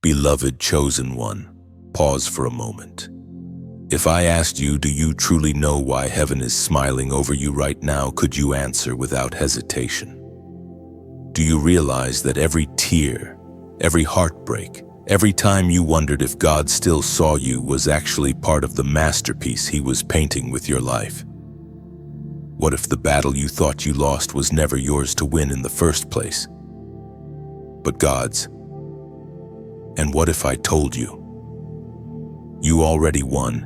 Beloved chosen one, pause for a moment. If I asked you, do you truly know why heaven is smiling over you right now, could you answer without hesitation? Do you realize that every tear, every heartbreak, every time you wondered if God still saw you was actually part of the masterpiece He was painting with your life? What if the battle you thought you lost was never yours to win in the first place, but God's? And what if I told you, you already won,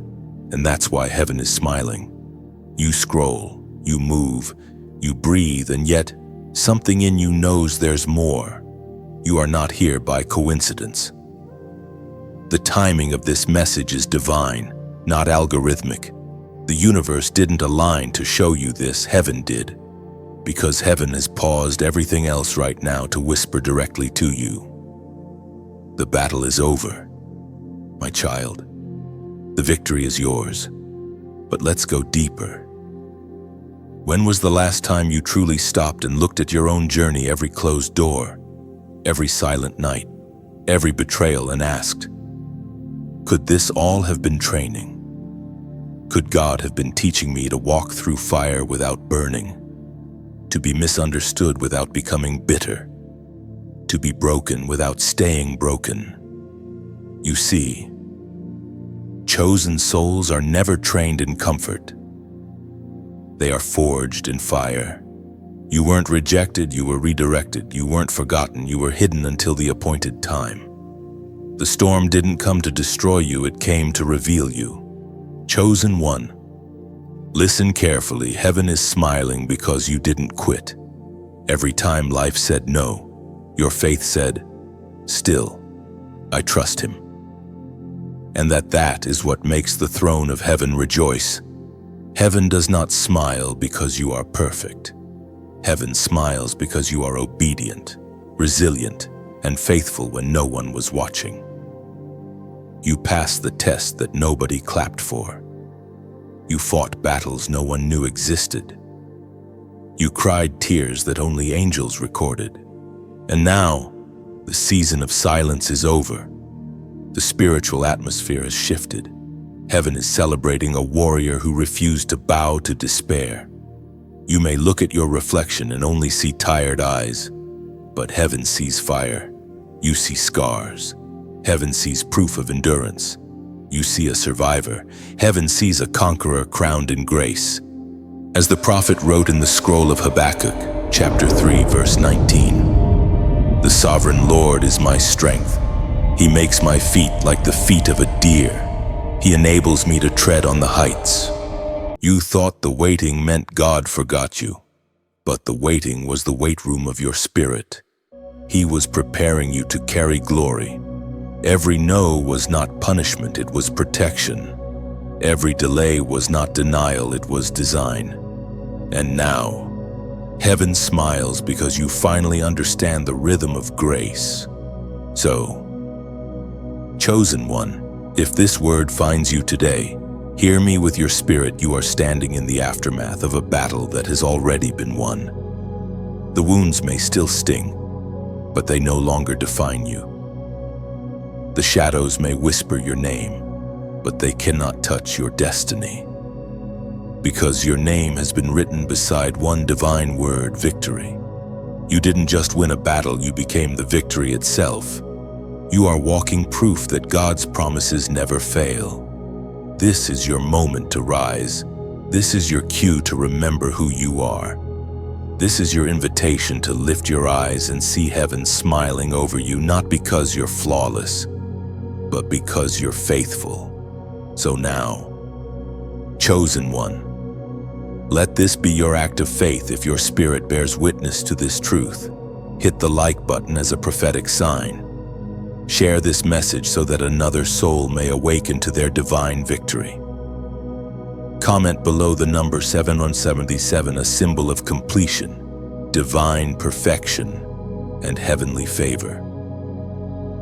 and that's why heaven is smiling? You scroll, you move, you breathe, and yet something in you knows there's more. You are not here by coincidence. The timing of this message is divine, not algorithmic. The universe didn't align to show you this, heaven did. Because heaven has paused everything else right now to whisper directly to you. The battle is over, my child. The victory is yours. But let's go deeper. When was the last time you truly stopped and looked at your own journey, every closed door, every silent night, every betrayal, and asked, could this all have been training? Could God have been teaching me to walk through fire without burning, to be misunderstood without becoming bitter, to be broken without staying broken? You see, chosen souls are never trained in comfort. They are forged in fire. You weren't rejected, you were redirected. You weren't forgotten, you were hidden until the appointed time. The storm didn't come to destroy you, it came to reveal you. Chosen one, listen carefully. Heaven is smiling because you didn't quit. Every time life said no, your faith said, still, I trust Him. And that is what makes the throne of heaven rejoice. Heaven does not smile because you are perfect. Heaven smiles because you are obedient, resilient, and faithful when no one was watching. You passed the test that nobody clapped for. You fought battles no one knew existed. You cried tears that only angels recorded. And now, the season of silence is over. The spiritual atmosphere has shifted. Heaven is celebrating a warrior who refused to bow to despair. You may look at your reflection and only see tired eyes, but heaven sees fire. You see scars. Heaven sees proof of endurance. You see a survivor. Heaven sees a conqueror crowned in grace. As the prophet wrote in the scroll of Habakkuk, chapter 3, verse 19, the sovereign Lord is my strength. He makes my feet like the feet of a deer. He enables me to tread on the heights. You thought the waiting meant God forgot you, but the waiting was the weight room of your spirit. He was preparing you to carry glory. Every no was not punishment, it was protection. Every delay was not denial, it was design. And now, heaven smiles because you finally understand the rhythm of grace. So, chosen one, if this word finds you today, hear me with your spirit. You are standing in the aftermath of a battle that has already been won. The wounds may still sting, but they no longer define you. The shadows may whisper your name, but they cannot touch your destiny. Because your name has been written beside one divine word, victory. You didn't just win a battle, you became the victory itself. You are walking proof that God's promises never fail. This is your moment to rise. This is your cue to remember who you are. This is your invitation to lift your eyes and see heaven smiling over you, not because you're flawless, but because you're faithful. So now, chosen one, let this be your act of faith. If your spirit bears witness to this truth, hit the like button as a prophetic sign. Share this message so that another soul may awaken to their divine victory. Comment below the number 777, a symbol of completion, divine perfection, and heavenly favor.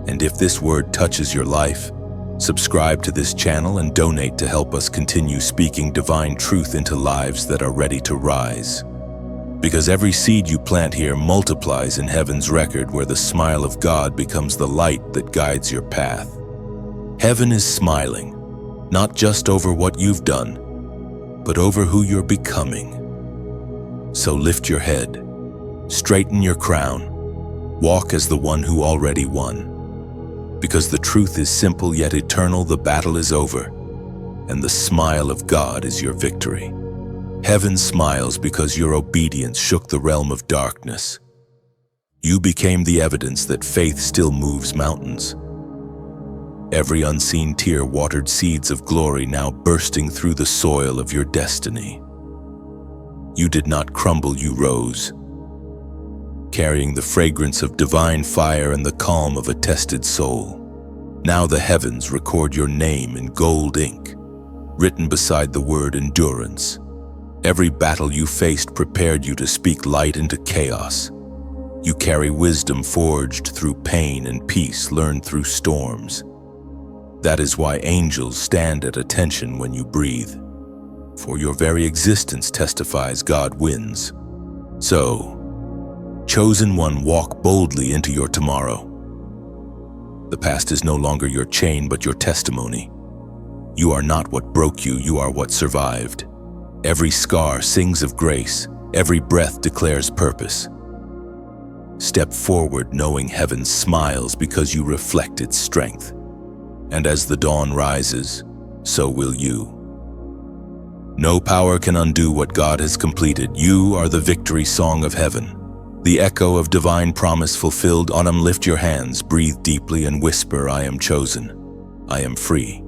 And if this word touches your life, subscribe to this channel and donate to help us continue speaking divine truth into lives that are ready to rise. Because every seed you plant here multiplies in heaven's record, where the smile of God becomes the light that guides your path. Heaven is smiling, not just over what you've done, but over who you're becoming. So lift your head, straighten your crown, walk as the one who already won. Because the truth is simple yet eternal, the battle is over, and the smile of God is your victory. Heaven smiles because your obedience shook the realm of darkness. You became the evidence that faith still moves mountains. Every unseen tear watered seeds of glory now bursting through the soil of your destiny. You did not crumble, you rose, carrying the fragrance of divine fire and the calm of a tested soul. Now the heavens record your name in gold ink, written beside the word endurance. Every battle you faced prepared you to speak light into chaos. You carry wisdom forged through pain and peace learned through storms. That is why angels stand at attention when you breathe. For your very existence testifies God wins. So, chosen one, walk boldly into your tomorrow. The past is no longer your chain, but your testimony. You are not what broke you, you are what survived. Every scar sings of grace, every breath declares purpose. Step forward knowing heaven smiles because you reflect its strength. And as the dawn rises, so will you. No power can undo what God has completed. You are the victory song of heaven, the echo of divine promise fulfilled. Autumn, lift your hands, breathe deeply and whisper, I am chosen, I am free,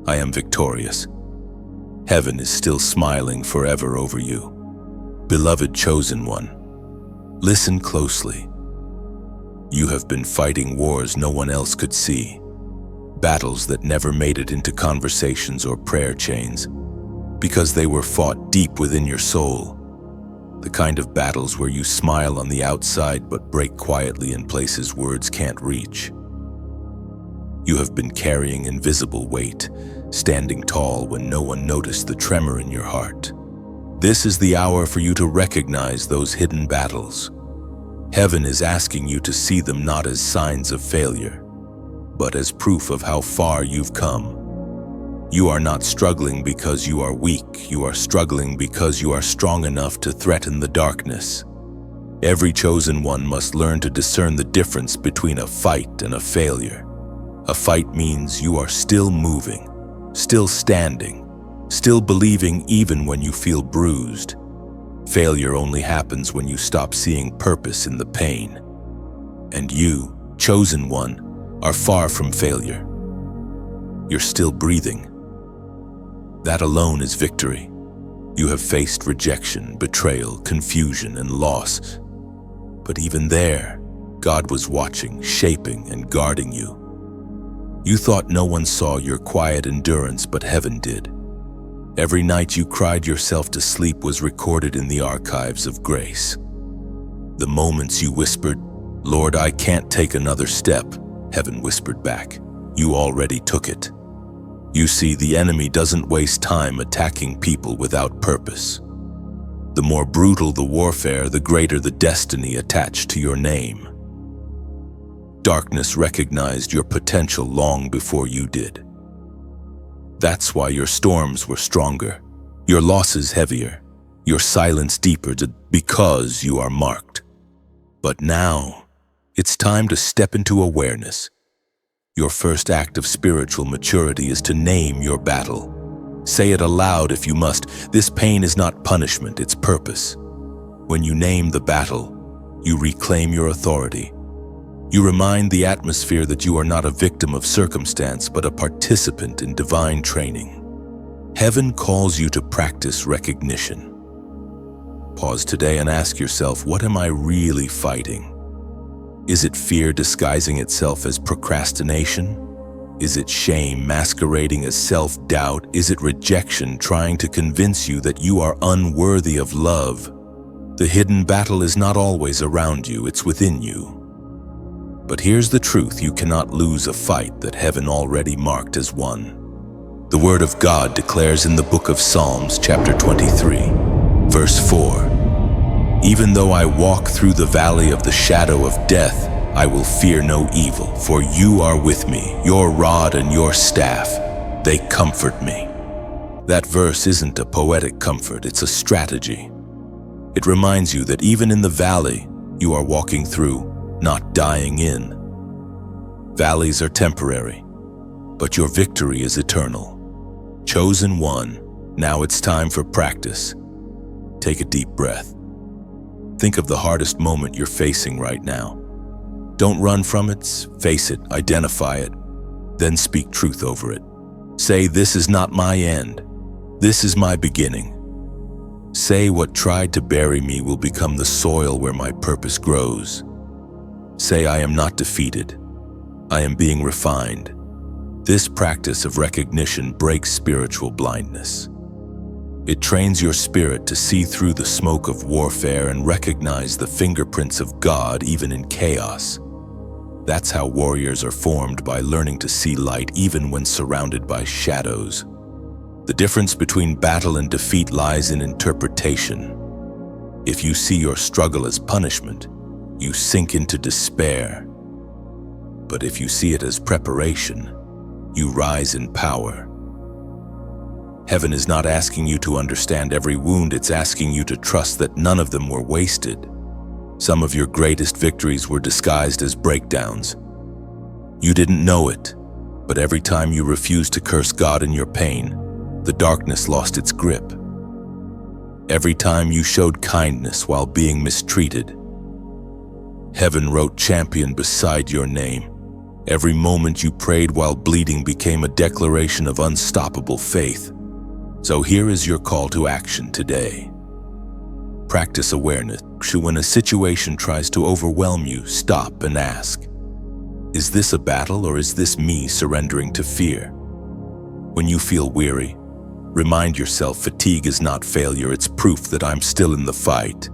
I am victorious. Heaven is still smiling forever over you. Beloved chosen one, listen closely. You have been fighting wars no one else could see, battles that never made it into conversations or prayer chains, because they were fought deep within your soul. The kind of battles where you smile on the outside but break quietly in places words can't reach. You have been carrying invisible weight, standing tall when no one noticed the tremor in your heart. This is the hour for you to recognize those hidden battles. Heaven is asking you to see them not as signs of failure, but as proof of how far you've come. You are not struggling because you are weak, you are struggling because you are strong enough to threaten the darkness. Every chosen one must learn to discern the difference between a fight and a failure. A fight means you are still moving, still standing, still believing even when you feel bruised. Failure only happens when you stop seeing purpose in the pain. And you, chosen one, are far from failure. You're still breathing. That alone is victory. You have faced rejection, betrayal, confusion, and loss. But even there, God was watching, shaping, and guarding you. You thought no one saw your quiet endurance, but heaven did. Every night you cried yourself to sleep was recorded in the archives of grace. The moments you whispered, Lord, I can't take another step, heaven whispered back, you already took it. You see, the enemy doesn't waste time attacking people without purpose. The more brutal the warfare, the greater the destiny attached to your name. Darkness recognized your potential long before you did. That's why your storms were stronger, your losses heavier, your silence deeper, because you are marked. But now, it's time to step into awareness. Your first act of spiritual maturity is to name your battle. Say it aloud if you must. This pain is not punishment, it's purpose. When you name the battle, you reclaim your authority. You remind the atmosphere that you are not a victim of circumstance, but a participant in divine training. Heaven calls you to practice recognition. Pause today and ask yourself, what am I really fighting? Is it fear disguising itself as procrastination? Is it shame masquerading as self-doubt? Is it rejection trying to convince you that you are unworthy of love? The hidden battle is not always around you, it's within you. But here's the truth, you cannot lose a fight that heaven already marked as won. The Word of God declares in the book of Psalms, chapter 23, verse 4, Even though I walk through the valley of the shadow of death, I will fear no evil, for you are with me. Your rod and your staff, they comfort me. That verse isn't a poetic comfort, it's a strategy. It reminds you that even in the valley, you are walking through, not dying in. Valleys are temporary, but your victory is eternal. Chosen one, now it's time for practice. Take a deep breath. Think of the hardest moment you're facing right now. Don't run from it, face it, identify it, then speak truth over it. Say, this is not my end, this is my beginning. Say, what tried to bury me will become the soil where my purpose grows. Say, I am not defeated, I am being refined. This practice of recognition breaks spiritual blindness. It trains your spirit to see through the smoke of warfare and recognize the fingerprints of God even in chaos. That's how warriors are formed, by learning to see light even when surrounded by shadows. The difference between battle and defeat lies in interpretation. If you see your struggle as punishment, you sink into despair. But if you see it as preparation, you rise in power. Heaven is not asking you to understand every wound, it's asking you to trust that none of them were wasted. Some of your greatest victories were disguised as breakdowns. You didn't know it, but every time you refused to curse God in your pain, the darkness lost its grip. Every time you showed kindness while being mistreated, heaven wrote champion beside your name. Every moment you prayed while bleeding became a declaration of unstoppable faith. So here is your call to action today. Practice awareness. When a situation tries to overwhelm you, stop and ask, is this a battle or is this me surrendering to fear? When you feel weary, remind yourself fatigue is not failure, it's proof that I'm still in the fight.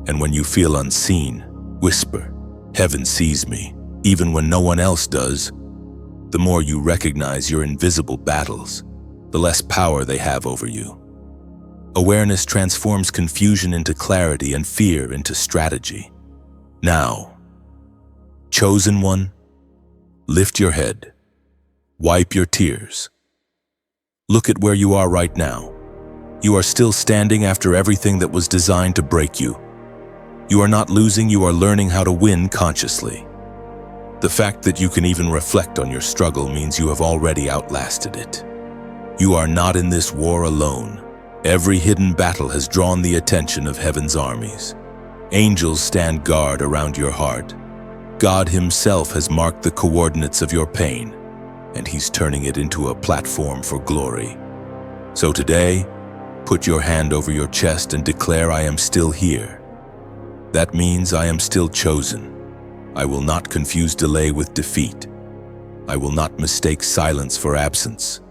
And when you feel unseen, whisper, heaven sees me, even when no one else does. The more you recognize your invisible battles, the less power they have over you. Awareness transforms confusion into clarity and fear into strategy. Now, chosen one, lift your head, wipe your tears. Look at where you are right now. You are still standing after everything that was designed to break you. You are not losing, you are learning how to win consciously. The fact that you can even reflect on your struggle means you have already outlasted it. You are not in this war alone. Every hidden battle has drawn the attention of heaven's armies. Angels stand guard around your heart. God himself has marked the coordinates of your pain, and he's turning it into a platform for glory. So today, put your hand over your chest and declare, I am still here. That means I am still chosen. I will not confuse delay with defeat. I will not mistake silence for absence.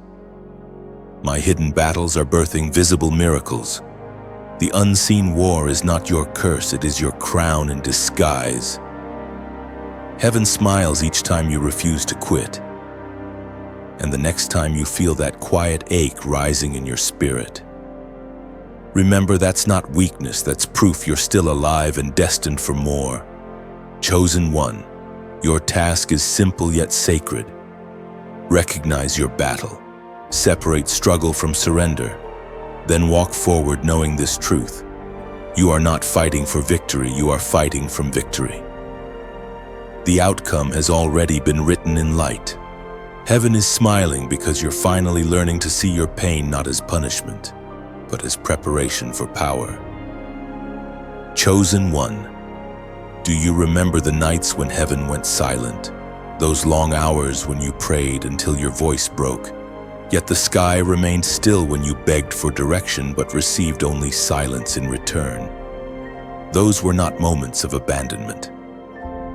My hidden battles are birthing visible miracles. The unseen war is not your curse, it is your crown in disguise. Heaven smiles each time you refuse to quit, and the next time you feel that quiet ache rising in your spirit. Remember, that's not weakness, that's proof you're still alive and destined for more. Chosen one, your task is simple yet sacred. Recognize your battle. Separate struggle from surrender. Then walk forward knowing this truth. You are not fighting for victory, you are fighting from victory. The outcome has already been written in light. Heaven is smiling because you're finally learning to see your pain not as punishment, but as preparation for power. Chosen one, do you remember the nights when heaven went silent? Those long hours when you prayed until your voice broke, yet the sky remained still when you begged for direction but received only silence in return. Those were not moments of abandonment.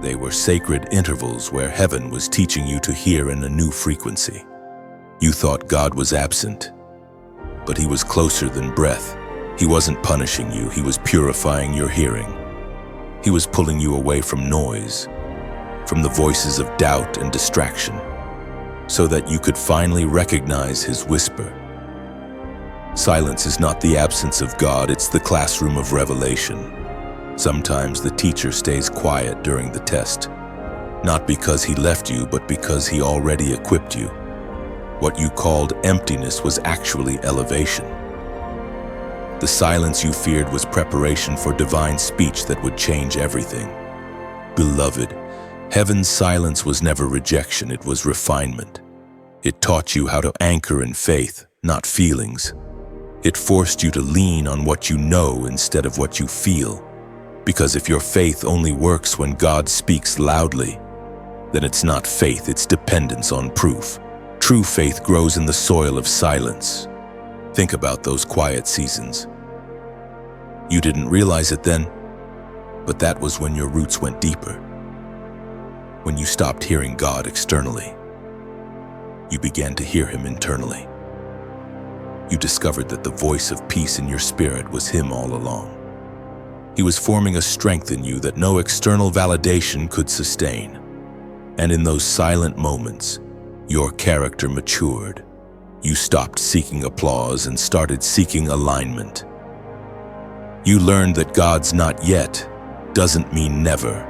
They were sacred intervals where heaven was teaching you to hear in a new frequency. You thought God was absent, but he was closer than breath. He wasn't punishing you, he was purifying your hearing. He was pulling you away from noise, from the voices of doubt and distraction, so that you could finally recognize his whisper. Silence is not the absence of God, it's the classroom of revelation. Sometimes the teacher stays quiet during the test, not because he left you, but because he already equipped you. What you called emptiness was actually elevation. The silence you feared was preparation for divine speech that would change everything. Beloved, heaven's silence was never rejection, it was refinement. It taught you how to anchor in faith, not feelings. It forced you to lean on what you know instead of what you feel. Because if your faith only works when God speaks loudly, then it's not faith, it's dependence on proof. True faith grows in the soil of silence. Think about those quiet seasons. You didn't realize it then, but that was when your roots went deeper. When you stopped hearing God externally, you began to hear Him internally. You discovered that the voice of peace in your spirit was Him all along. He was forming a strength in you that no external validation could sustain. And in those silent moments, your character matured. You stopped seeking applause and started seeking alignment. You learned that God's not yet doesn't mean never.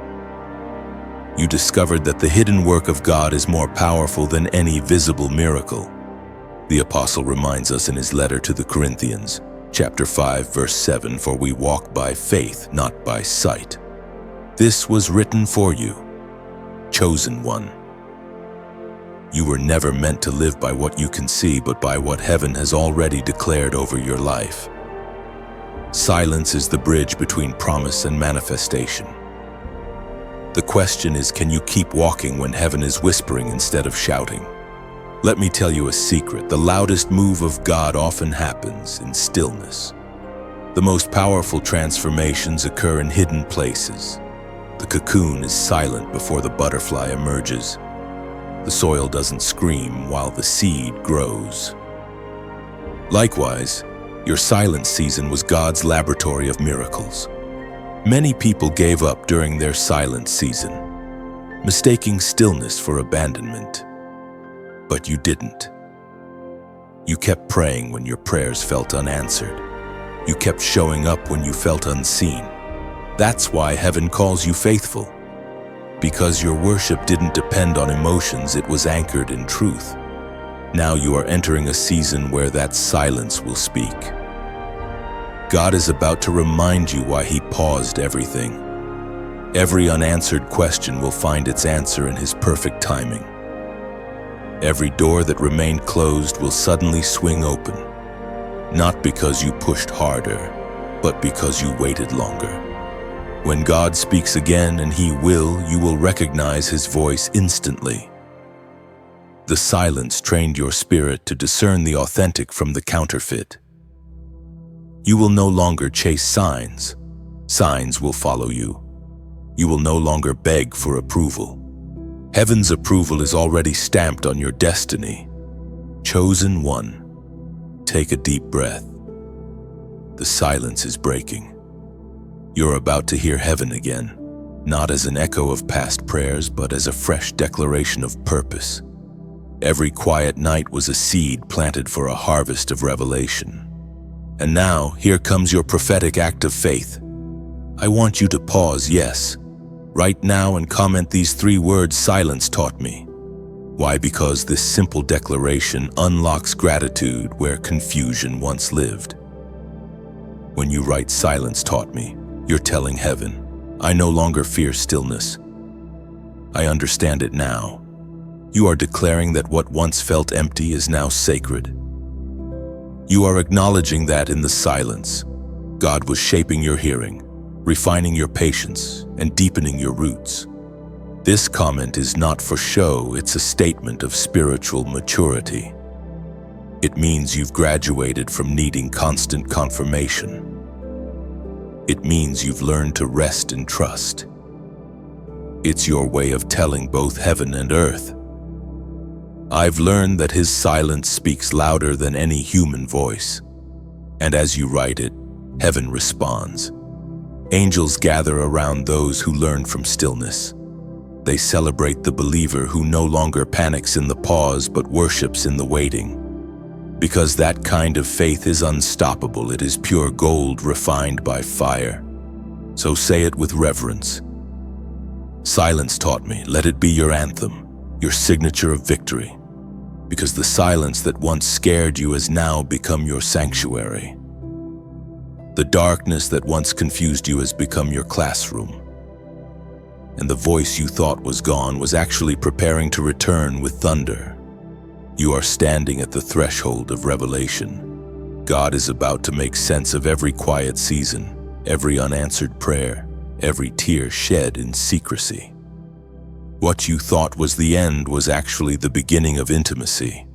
You discovered that the hidden work of God is more powerful than any visible miracle. The apostle reminds us in his letter to the Corinthians, chapter 5, verse 7, "For we walk by faith, not by sight." This was written for you, chosen one. You were never meant to live by what you can see, but by what heaven has already declared over your life. Silence is the bridge between promise and manifestation. The question is, can you keep walking when heaven is whispering instead of shouting? Let me tell you a secret. The loudest move of God often happens in stillness. The most powerful transformations occur in hidden places. The cocoon is silent before the butterfly emerges. The soil doesn't scream while the seed grows. Likewise, your silent season was God's laboratory of miracles. Many people gave up during their silent season, mistaking stillness for abandonment. But you didn't. You kept praying when your prayers felt unanswered. You kept showing up when you felt unseen. That's why heaven calls you faithful. Because your worship didn't depend on emotions, it was anchored in truth. Now you are entering a season where that silence will speak. God is about to remind you why He paused everything. Every unanswered question will find its answer in His perfect timing. Every door that remained closed will suddenly swing open, not because you pushed harder, but because you waited longer. When God speaks again, and He will, you will recognize His voice instantly. The silence trained your spirit to discern the authentic from the counterfeit. You will no longer chase signs. Signs will follow you. You will no longer beg for approval. Heaven's approval is already stamped on your destiny. Chosen one. Take a deep breath. The silence is breaking. You're about to hear heaven again, not as an echo of past prayers, but as a fresh declaration of purpose. Every quiet night was a seed planted for a harvest of revelation. And now, here comes your prophetic act of faith. I want you to pause, yes, right now, and comment these 3 words silence taught me. Why? Because this simple declaration unlocks gratitude where confusion once lived. When you write silence taught me, you're telling heaven, I no longer fear stillness. I understand it now. You are declaring that what once felt empty is now sacred. You are acknowledging that in the silence, God was shaping your hearing, refining your patience, and deepening your roots. This comment is not for show, it's a statement of spiritual maturity. It means you've graduated from needing constant confirmation. It means you've learned to rest and trust. It's your way of telling both heaven and earth, I've learned that His silence speaks louder than any human voice. And as you write it, heaven responds. Angels gather around those who learn from stillness. They celebrate the believer who no longer panics in the pause but worships in the waiting. Because that kind of faith is unstoppable, it is pure gold refined by fire. So say it with reverence. Silence taught me, let it be your anthem, your signature of victory, because the silence that once scared you has now become your sanctuary. The darkness that once confused you has become your classroom. And the voice you thought was gone was actually preparing to return with thunder. You are standing at the threshold of revelation. God is about to make sense of every quiet season, every unanswered prayer, every tear shed in secrecy. What you thought was the end was actually the beginning of intimacy.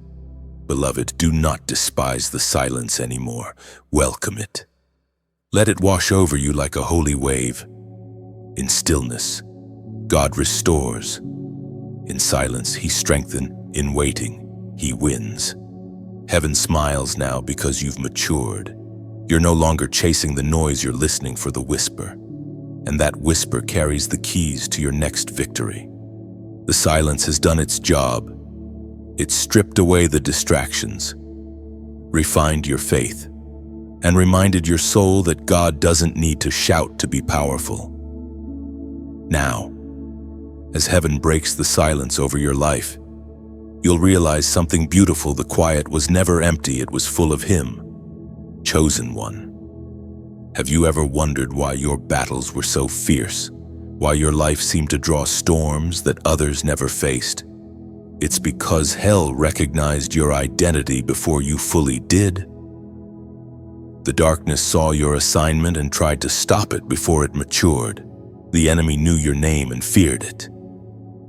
Beloved, do not despise the silence anymore. Welcome it. Let it wash over you like a holy wave. In stillness, God restores. In silence, He strengthens. In waiting, He wins. Heaven smiles now because you've matured. You're no longer chasing the noise, you're listening for the whisper. And that whisper carries the keys to your next victory. The silence has done its job. It stripped away the distractions, refined your faith, and reminded your soul that God doesn't need to shout to be powerful. Now, as heaven breaks the silence over your life, you'll realize something beautiful. The quiet was never empty, it was full of Him, chosen one. Have you ever wondered why your battles were so fierce? Why your life seemed to draw storms that others never faced? It's because hell recognized your identity before you fully did. The darkness saw your assignment and tried to stop it before it matured. The enemy knew your name and feared it.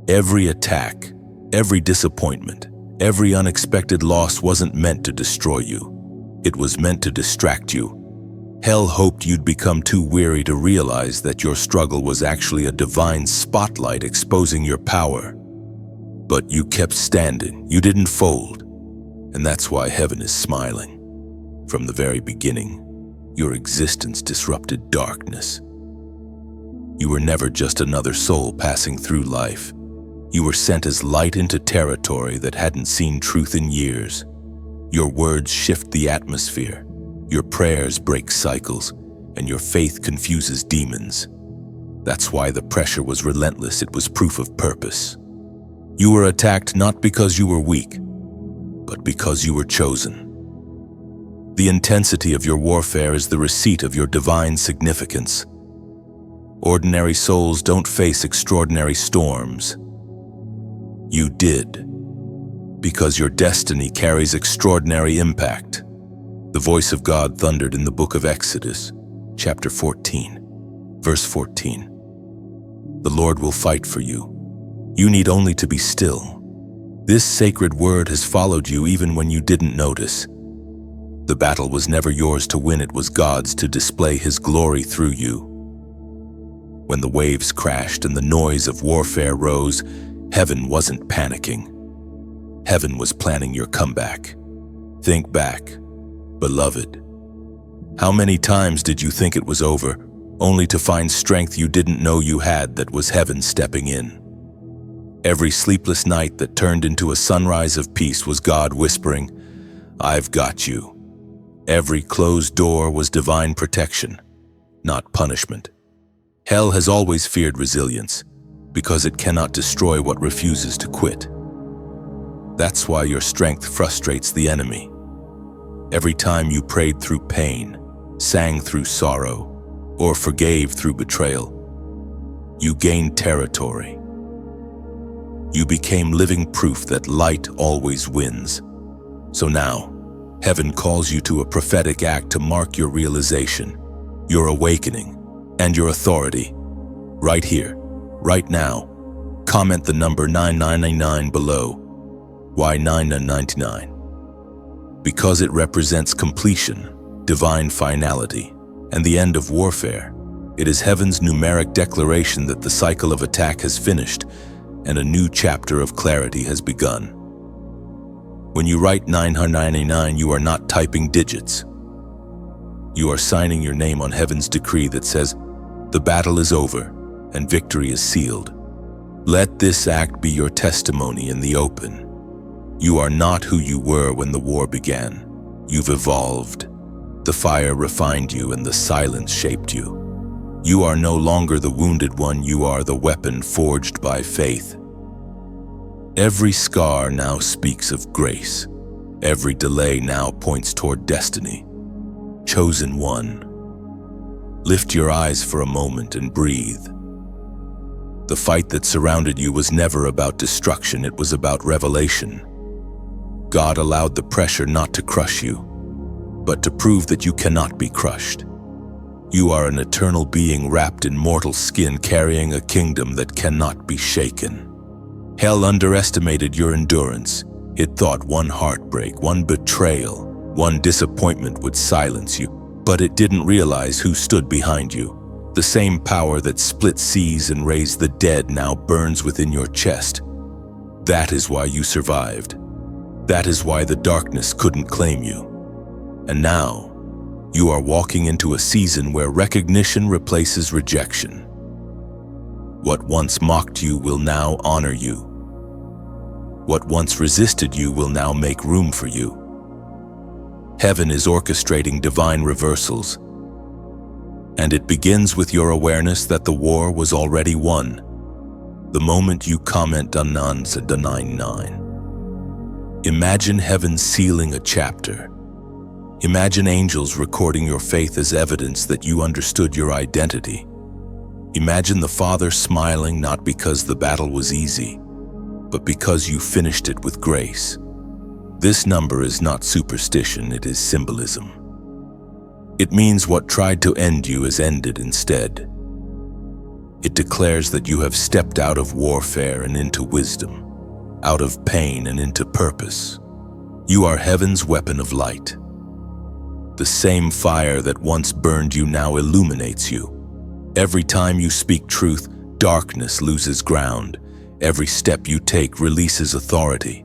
Every attack, every disappointment, every unexpected loss wasn't meant to destroy you. It was meant to distract you. Hell hoped you'd become too weary to realize that your struggle was actually a divine spotlight exposing your power. But you kept standing, you didn't fold, and that's why heaven is smiling. From the very beginning, your existence disrupted darkness. You were never just another soul passing through life. You were sent as light into territory that hadn't seen truth in years. Your words shift the atmosphere. Your prayers break cycles, and your faith confuses demons. That's why the pressure was relentless. It was proof of purpose. You were attacked not because you were weak, but because you were chosen. The intensity of your warfare is the receipt of your divine significance. Ordinary souls don't face extraordinary storms. You did, because your destiny carries extraordinary impact. The voice of God thundered in the book of Exodus, chapter 14, verse 14. The Lord will fight for you. You need only to be still. This sacred word has followed you even when you didn't notice. The battle was never yours to win, it was God's to display His glory through you. When the waves crashed and the noise of warfare rose, heaven wasn't panicking. Heaven was planning your comeback. Think back. Beloved, how many times did you think it was over, only to find strength you didn't know you had that was heaven stepping in? Every sleepless night that turned into a sunrise of peace was God whispering, "I've got you." Every closed door was divine protection, not punishment. Hell has always feared resilience, because it cannot destroy what refuses to quit. That's why your strength frustrates the enemy. Every time you prayed through pain, sang through sorrow, or forgave through betrayal, you gained territory. You became living proof that light always wins. So now, heaven calls you to a prophetic act to mark your realization, your awakening, and your authority. Right here, right now, comment the number 9999 below. Why 999? Because it represents completion, divine finality, and the end of warfare. It is heaven's numeric declaration that the cycle of attack has finished and a new chapter of clarity has begun. When you write 999, you are not typing digits. You are signing your name on heaven's decree that says, the battle is over and victory is sealed. Let this act be your testimony in the open. You are not who you were when the war began. You've evolved. The fire refined you and the silence shaped you. You are no longer the wounded one, you are the weapon forged by faith. Every scar now speaks of grace. Every delay now points toward destiny. Chosen one. Lift your eyes for a moment and breathe. The fight that surrounded you was never about destruction, it was about revelation. God allowed the pressure not to crush you, but to prove that you cannot be crushed. You are an eternal being wrapped in mortal skin, carrying a kingdom that cannot be shaken. Hell underestimated your endurance. It thought one heartbreak, one betrayal, one disappointment would silence you, but it didn't realize who stood behind you. The same power that split seas and raised the dead now burns within your chest. That is why you survived. That is why the darkness couldn't claim you. And now, you are walking into a season where recognition replaces rejection. What once mocked you will now honor you. What once resisted you will now make room for you. Heaven is orchestrating divine reversals, and it begins with your awareness that the war was already won. The moment you comment on Nuns 99. Imagine heaven sealing a chapter. Imagine angels recording your faith as evidence that you understood your identity. Imagine the Father smiling not because the battle was easy, but because you finished it with grace. This number is not superstition, it is symbolism. It means what tried to end you has ended instead. It declares that you have stepped out of warfare and into wisdom, out of pain and into purpose. You are heaven's weapon of light. The same fire that once burned you now illuminates you. Every time you speak truth, darkness loses ground. Every step you take releases authority.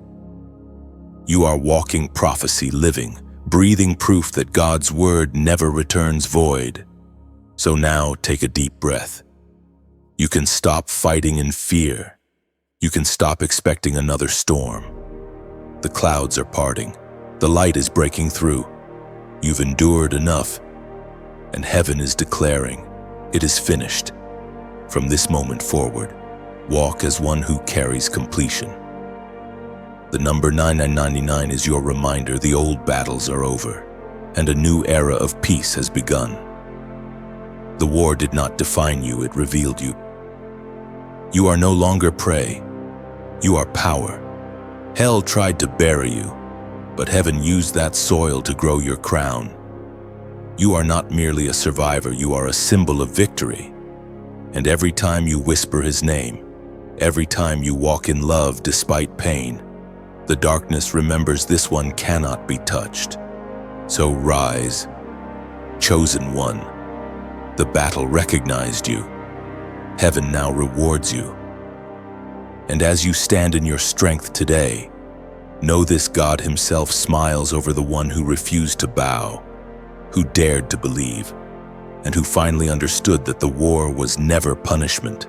You are walking prophecy, living, breathing proof that God's word never returns void. So now take a deep breath. You can stop fighting in fear. You can stop expecting another storm. The clouds are parting. The light is breaking through. You've endured enough, and heaven is declaring, it is finished. From this moment forward, walk as one who carries completion. The number 999 is your reminder the old battles are over, and a new era of peace has begun. The war did not define you, it revealed you. You are no longer prey. You are power. Hell tried to bury you, but heaven used that soil to grow your crown. You are not merely a survivor, you are a symbol of victory. And every time you whisper his name, every time you walk in love despite pain, the darkness remembers this one cannot be touched. So rise, chosen one. The battle recognized you. Heaven now rewards you. And as you stand in your strength today, know this: God himself smiles over the one who refused to bow, who dared to believe, and who finally understood that the war was never punishment,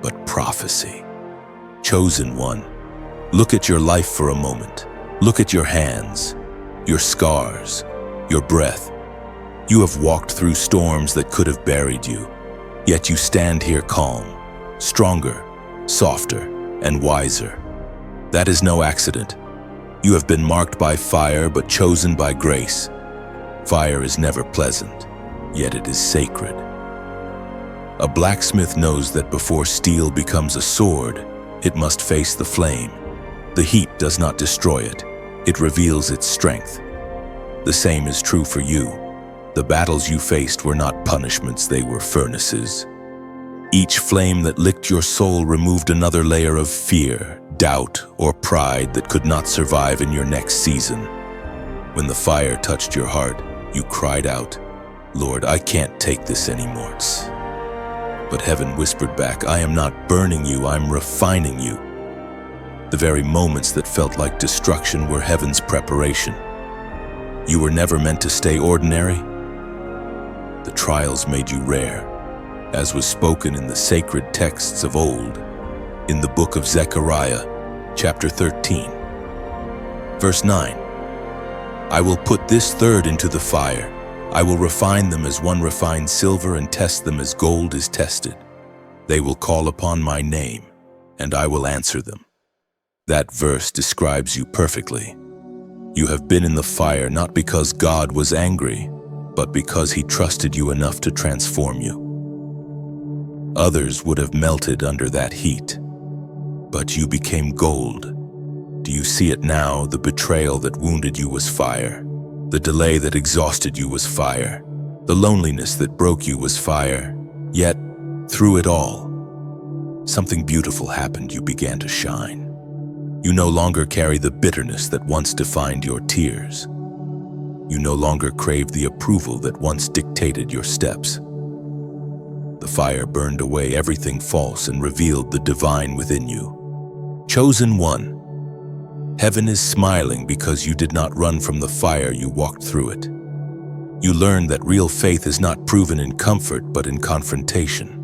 but prophecy. Chosen one, look at your life for a moment. Look at your hands, your scars, your breath. You have walked through storms that could have buried you, yet you stand here calm, stronger, softer, and wiser. That is no accident. You have been marked by fire, but chosen by grace. Fire is never pleasant, yet it is sacred. A blacksmith knows that before steel becomes a sword, it must face the flame. The heat does not destroy it, it reveals its strength. The same is true for you. The battles you faced were not punishments, they were furnaces. Each flame that licked your soul removed another layer of fear, doubt, or pride that could not survive in your next season. When the fire touched your heart, you cried out, "Lord, I can't take this anymore." But heaven whispered back, "I am not burning you, I'm refining you." The very moments that felt like destruction were heaven's preparation. You were never meant to stay ordinary. The trials made you rare, as was spoken in the sacred texts of old. In the book of Zechariah, chapter 13, verse 9, "I will put this third into the fire, I will refine them as one refines silver and test them as gold is tested. They will call upon my name, and I will answer them. That verse describes you perfectly. You have been in the fire not because God was angry, but because He trusted you enough to transform you. Others would have melted under that heat, but you became gold. Do you see it now? The betrayal that wounded you was fire. The delay that exhausted you was fire. The loneliness that broke you was fire. Yet, through it all, something beautiful happened. You began to shine. You no longer carry the bitterness that once defined your tears. You no longer crave the approval that once dictated your steps. The fire burned away everything false and revealed the divine within you. Chosen one. Heaven is smiling because you did not run from the fire, you walked through it. You learned that real faith is not proven in comfort but in confrontation.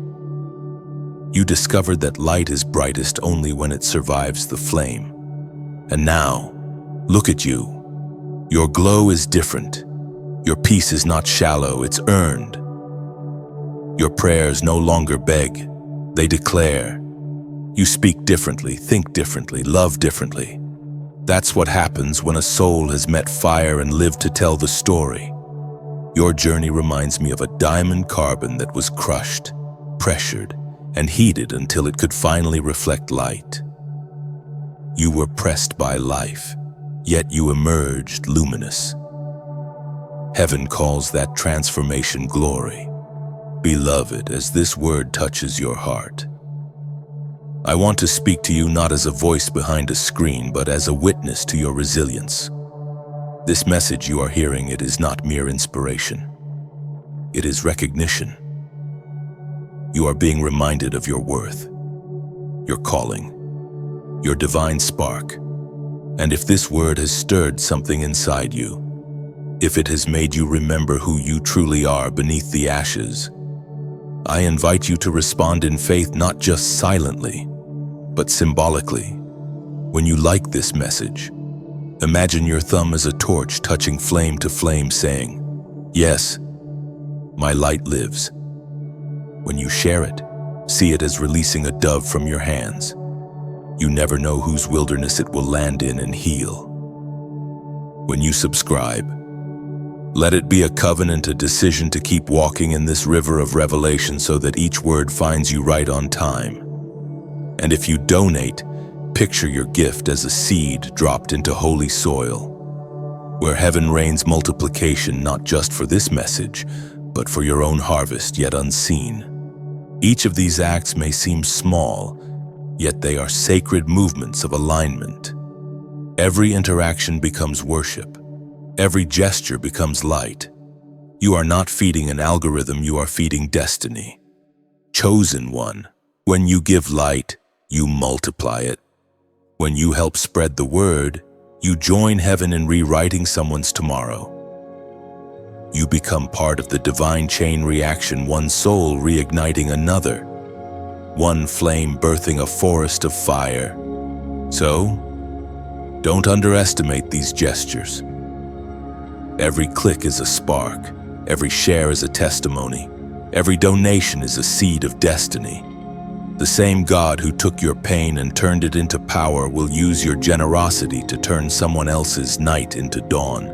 You discovered that light is brightest only when it survives the flame. And now, look at you. Your glow is different. Your peace is not shallow, it's earned. Your prayers no longer beg, they declare. You speak differently, think differently, love differently. That's what happens when a soul has met fire and lived to tell the story. Your journey reminds me of a diamond carbon that was crushed, pressured, and heated until it could finally reflect light. You were pressed by life, yet you emerged luminous. Heaven calls that transformation glory. Beloved, as this word touches your heart, I want to speak to you not as a voice behind a screen, but as a witness to your resilience. This message you are hearing, it is not mere inspiration. It is recognition. You are being reminded of your worth, your calling, your divine spark. And if this word has stirred something inside you, if it has made you remember who you truly are beneath the ashes, I invite you to respond in faith, not just silently, but symbolically. When you like this message, imagine your thumb as a torch touching flame to flame, saying, "Yes, my light lives." When you share it, see it as releasing a dove from your hands. You never know whose wilderness it will land in and heal. When you subscribe, let it be a covenant, a decision to keep walking in this river of revelation so that each word finds you right on time. And if you donate, picture your gift as a seed dropped into holy soil, where heaven rains multiplication not just for this message, but for your own harvest yet unseen. Each of these acts may seem small, yet they are sacred movements of alignment. Every interaction becomes worship. Every gesture becomes light. You are not feeding an algorithm, you are feeding destiny. Chosen one. When you give light, you multiply it. When you help spread the word, you join heaven in rewriting someone's tomorrow. You become part of the divine chain reaction, one soul reigniting another, one flame birthing a forest of fire. So, don't underestimate these gestures. Every click is a spark, every share is a testimony, every donation is a seed of destiny. The same God who took your pain and turned it into power will use your generosity to turn someone else's night into dawn.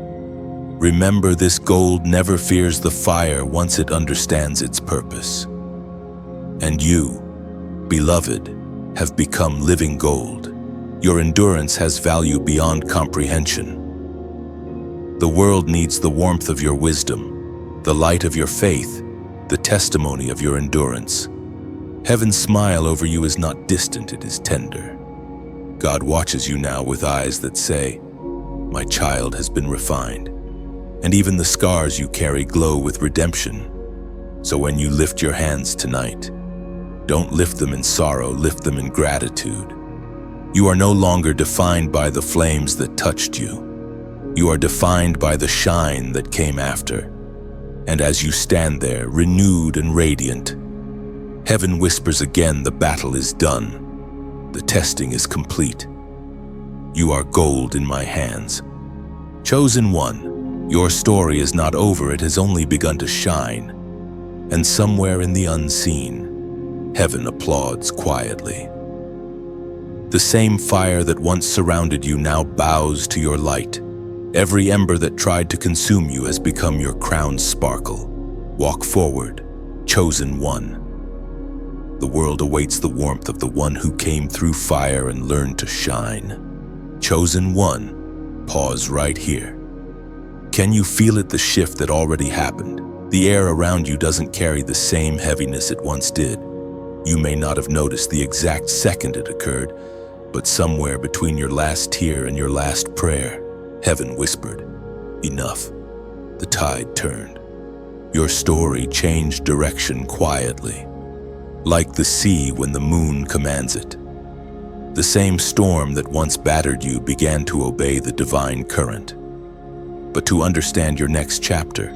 Remember, this gold never fears the fire once it understands its purpose. And you, beloved, have become living gold. Your endurance has value beyond comprehension. The world needs the warmth of your wisdom, the light of your faith, the testimony of your endurance. Heaven's smile over you is not distant, it is tender. God watches you now with eyes that say, "My child has been refined." And even the scars you carry glow with redemption. So when you lift your hands tonight, don't lift them in sorrow, lift them in gratitude. You are no longer defined by the flames that touched you. You are defined by the shine that came after. And as you stand there, renewed and radiant, heaven whispers again, the battle is done. The testing is complete. You are gold in my hands. Chosen one, Your story is not over, it has only begun to shine. And somewhere in the unseen, heaven applauds quietly. The same fire that once surrounded you now bows to your light. Every ember that tried to consume you has become your crowned sparkle. Walk forward, chosen one. The world awaits the warmth of the one who came through fire and learned to shine. Chosen one, pause right here. Can you feel it, the shift that already happened? The air around you doesn't carry the same heaviness it once did. You may not have noticed the exact second it occurred, but somewhere between your last tear and your last prayer, heaven whispered, "Enough." The tide turned. Your story changed direction quietly, like the sea when the moon commands it. The same storm that once battered you began to obey the divine current. But to understand your next chapter,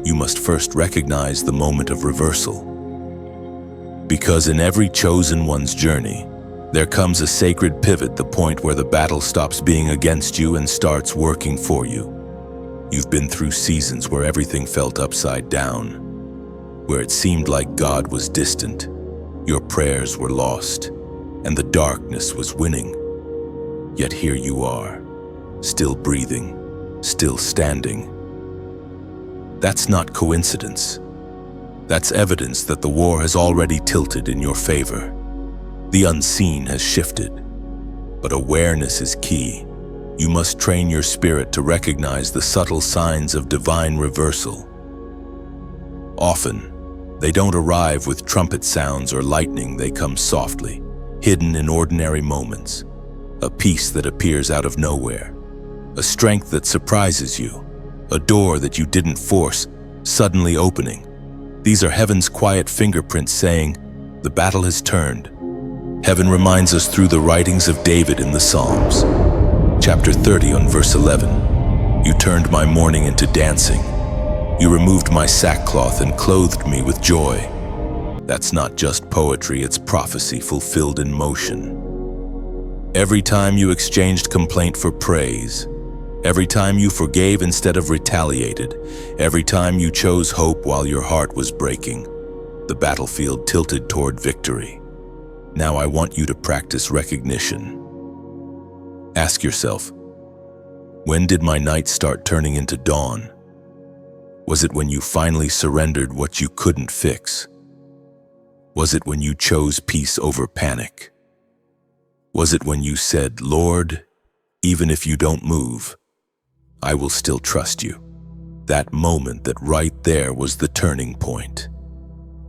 you must first recognize the moment of reversal. Because in every chosen one's journey, there comes a sacred pivot, the point where the battle stops being against you and starts working for you. You've been through seasons where everything felt upside down, where it seemed like God was distant, your prayers were lost, and the darkness was winning. Yet here you are, still breathing, still standing. That's not coincidence. That's evidence that the war has already tilted in your favor. The unseen has shifted, but awareness is key. You must train your spirit to recognize the subtle signs of divine reversal. Often, they don't arrive with trumpet sounds or lightning, they come softly, hidden in ordinary moments. A peace that appears out of nowhere, a strength that surprises you, a door that you didn't force, suddenly opening. These are heaven's quiet fingerprints saying, "The battle has turned." Heaven reminds us through the writings of David in the Psalms. Chapter 30 on verse 11, "You turned my mourning into dancing. You removed my sackcloth and clothed me with joy." That's not just poetry, it's prophecy fulfilled in motion. Every time you exchanged complaint for praise, every time you forgave instead of retaliated, every time you chose hope while your heart was breaking, the battlefield tilted toward victory. Now I want you to practice recognition. Ask yourself, when did my night start turning into dawn? Was it when you finally surrendered what you couldn't fix? Was it when you chose peace over panic? Was it when you said, "Lord, even if you don't move, I will still trust you"? That moment, that right there, was the turning point.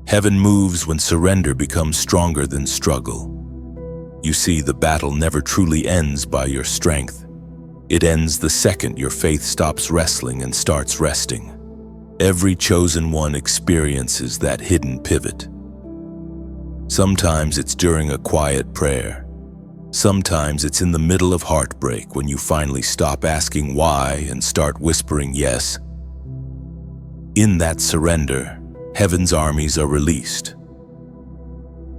Heaven moves when surrender becomes stronger than struggle. You see, the battle never truly ends by your strength. It ends the second your faith stops wrestling and starts resting. Every chosen one experiences that hidden pivot. Sometimes it's during a quiet prayer. Sometimes it's in the middle of heartbreak when you finally stop asking why and start whispering yes. In that surrender, heaven's armies are released.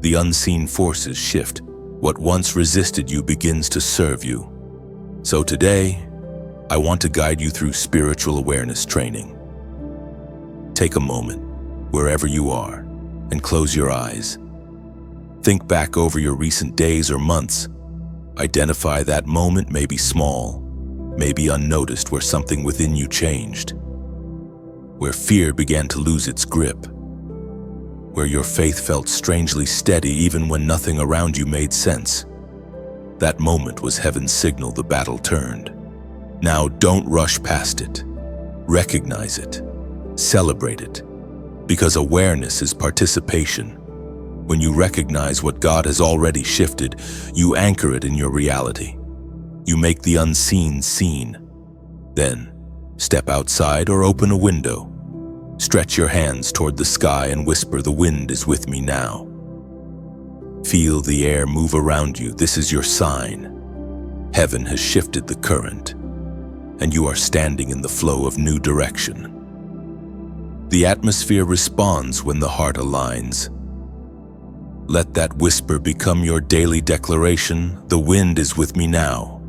The unseen forces shift. What once resisted you begins to serve you. So today, I want to guide you through spiritual awareness training. Take a moment, wherever you are, and close your eyes. Think back over your recent days or months. Identify that moment, maybe small, maybe unnoticed, where something within you changed, where fear began to lose its grip, where your faith felt strangely steady even when nothing around you made sense. That moment was heaven's signal the battle turned. Now don't rush past it. Recognize it. Celebrate it. Because awareness is participation. When you recognize what God has already shifted, you anchor it in your reality. You make the unseen seen. Then, step outside or open a window. Stretch your hands toward the sky and whisper, "The wind is with me now." Feel the air move around you. This is your sign. Heaven has shifted the current, and you are standing in the flow of new direction. The atmosphere responds when the heart aligns. Let that whisper become your daily declaration, "The wind is with me now."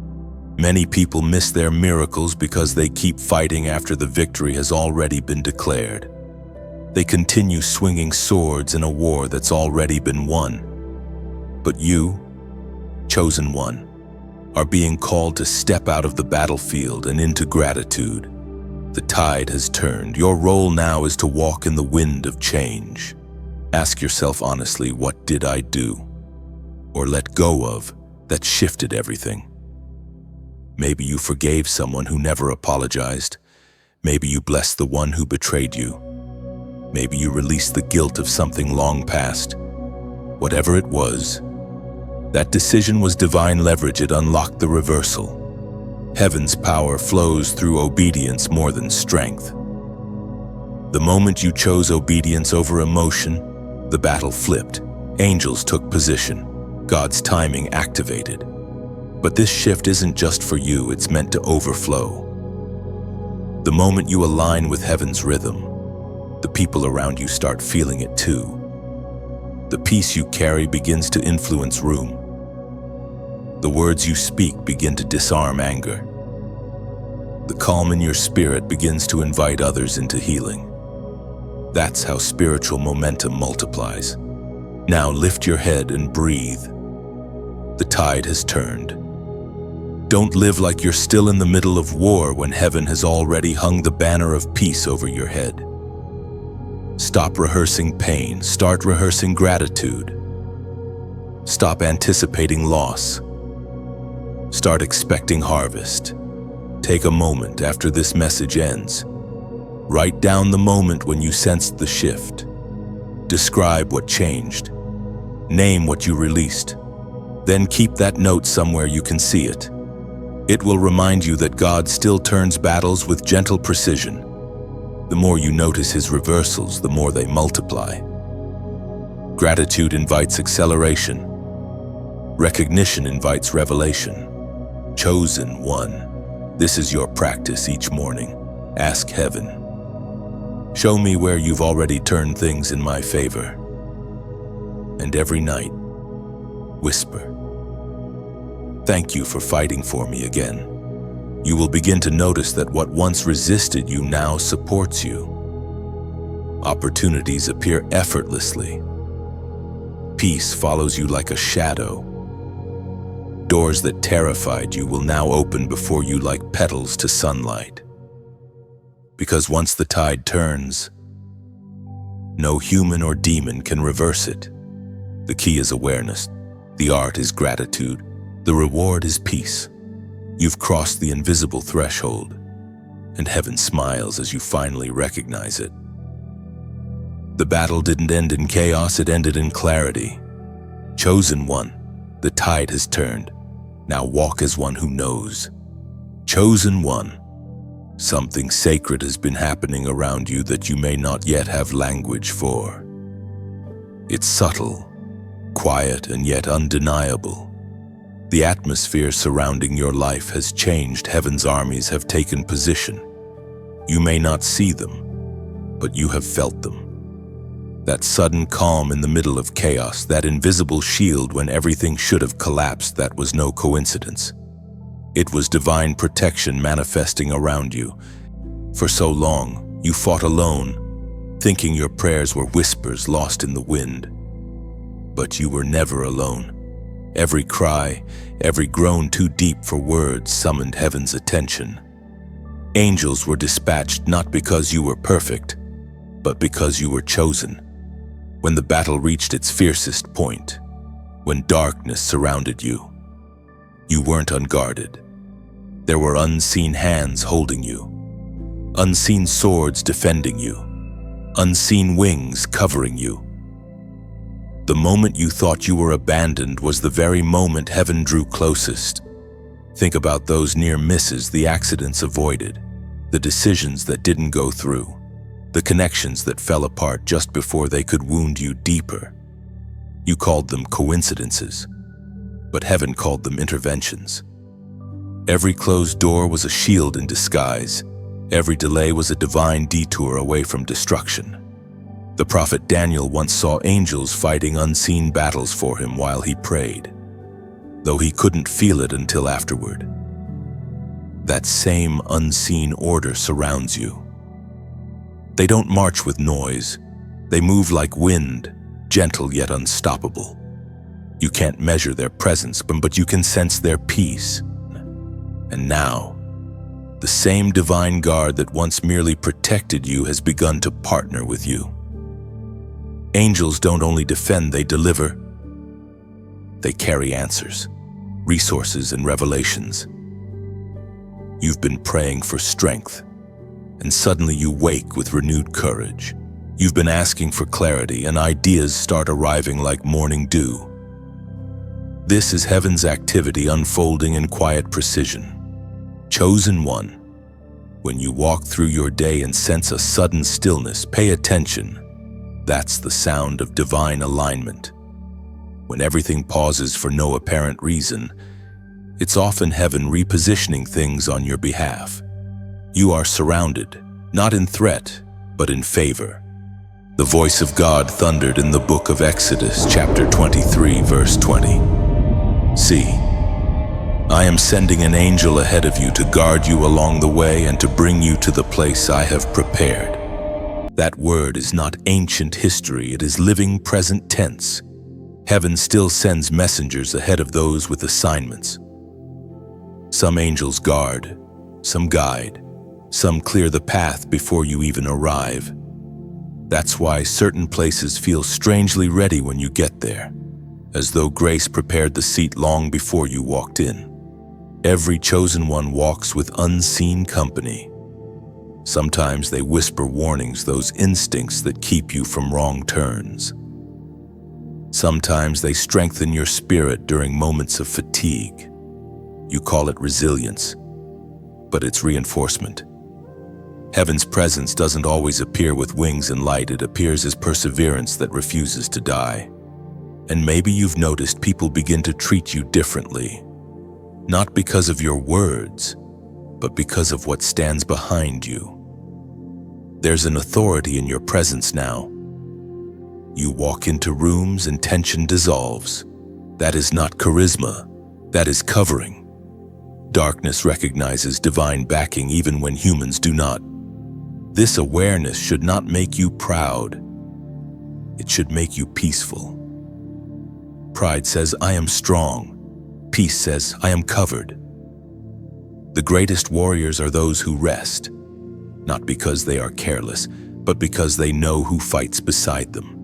Many people miss their miracles because they keep fighting after the victory has already been declared. They continue swinging swords in a war that's already been won. But you, chosen one, are being called to step out of the battlefield and into gratitude. The tide has turned. Your role now is to walk in the wind of change. Ask yourself honestly, what did I do or let go of that shifted everything? Maybe you forgave someone who never apologized. Maybe you blessed the one who betrayed you. Maybe you released the guilt of something long past. Whatever it was, that decision was divine leverage. It unlocked the reversal. Heaven's power flows through obedience more than strength. The moment you chose obedience over emotion, the battle flipped. Angels took position. God's timing activated. But this shift isn't just for you, it's meant to overflow. The moment you align with heaven's rhythm, the people around you start feeling it too. The peace you carry begins to influence room. The words you speak begin to disarm anger. The calm in your spirit begins to invite others into healing. That's how spiritual momentum multiplies. Now lift your head and breathe. The tide has turned. Don't live like you're still in the middle of war when heaven has already hung the banner of peace over your head. Stop rehearsing pain, start rehearsing gratitude. Stop anticipating loss. Start expecting harvest. Take a moment after this message ends. Write down the moment when you sensed the shift. Describe what changed. Name what you released. Then keep that note somewhere you can see it. It will remind you that God still turns battles with gentle precision. The more you notice his reversals, the more they multiply. Gratitude invites acceleration. Recognition invites revelation. Chosen one, this is your practice each morning. Ask heaven. Show me where you've already turned things in my favor. And every night, whisper, thank you for fighting for me again. You will begin to notice that what once resisted you now supports you. Opportunities appear effortlessly. Peace follows you like a shadow. Doors that terrified you will now open before you like petals to sunlight. Because once the tide turns, no human or demon can reverse it. The key is awareness. The art is gratitude. The reward is peace. You've crossed the invisible threshold, and heaven smiles as you finally recognize it. The battle didn't end in chaos, it ended in clarity. Chosen one, the tide has turned. Now walk as one who knows. Chosen one, something sacred has been happening around you that you may not yet have language for. It's subtle, quiet, and yet undeniable. The atmosphere surrounding your life has changed. Heaven's armies have taken position. You may not see them, but you have felt them. That sudden calm in the middle of chaos, that invisible shield when everything should have collapsed, that was no coincidence. It was divine protection manifesting around you. For so long, you fought alone, thinking your prayers were whispers lost in the wind. But you were never alone. Every cry, every groan too deep for words summoned heaven's attention. Angels were dispatched not because you were perfect, but because you were chosen. When the battle reached its fiercest point, when darkness surrounded you, you weren't unguarded. There were unseen hands holding you, unseen swords defending you, unseen wings covering you. The moment you thought you were abandoned was the very moment heaven drew closest. Think about those near misses, the accidents avoided, the decisions that didn't go through, the connections that fell apart just before they could wound you deeper. You called them coincidences, but heaven called them interventions. Every closed door was a shield in disguise. Every delay was a divine detour away from destruction. The prophet Daniel once saw angels fighting unseen battles for him while he prayed, though he couldn't feel it until afterward. That same unseen order surrounds you. They don't march with noise. They move like wind, gentle yet unstoppable. You can't measure their presence, but you can sense their peace. And now, the same divine guard that once merely protected you has begun to partner with you. Angels don't only defend, they deliver. They carry answers, resources, and revelations. You've been praying for strength, and suddenly you wake with renewed courage. You've been asking for clarity, and ideas start arriving like morning dew. This is heaven's activity unfolding in quiet precision. Chosen one, when you walk through your day and sense a sudden stillness, pay attention. That's the sound of divine alignment. When everything pauses for no apparent reason, it's often heaven repositioning things on your behalf. You are surrounded, not in threat, but in favor. The voice of God thundered in the book of Exodus, chapter 23, verse 20. See, I am sending an angel ahead of you to guard you along the way and to bring you to the place I have prepared. That word is not ancient history, it is living present tense. Heaven still sends messengers ahead of those with assignments. Some angels guard, some guide, some clear the path before you even arrive. That's why certain places feel strangely ready when you get there, as though grace prepared the seat long before you walked in. Every chosen one walks with unseen company. Sometimes they whisper warnings, those instincts that keep you from wrong turns. Sometimes they strengthen your spirit during moments of fatigue. You call it resilience, but it's reinforcement. Heaven's presence doesn't always appear with wings and light, it appears as perseverance that refuses to die. And maybe you've noticed people begin to treat you differently, not because of your words, but because of what stands behind you. There's an authority in your presence now. You walk into rooms and tension dissolves. That is not charisma, that is covering. Darkness recognizes divine backing even when humans do not. This awareness should not make you proud. It should make you peaceful. Pride says, I am strong. Peace says, I am covered. The greatest warriors are those who rest, not because they are careless, but because they know who fights beside them.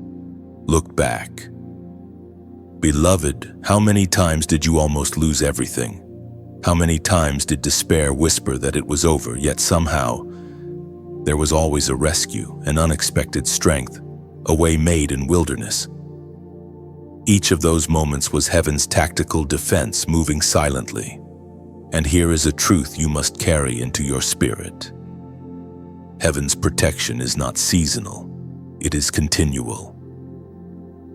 Look back. Beloved, how many times did you almost lose everything? How many times did despair whisper that it was over, yet somehow there was always a rescue, an unexpected strength, a way made in wilderness. Each of those moments was heaven's tactical defense moving silently. And here is a truth you must carry into your spirit. Heaven's protection is not seasonal, it is continual.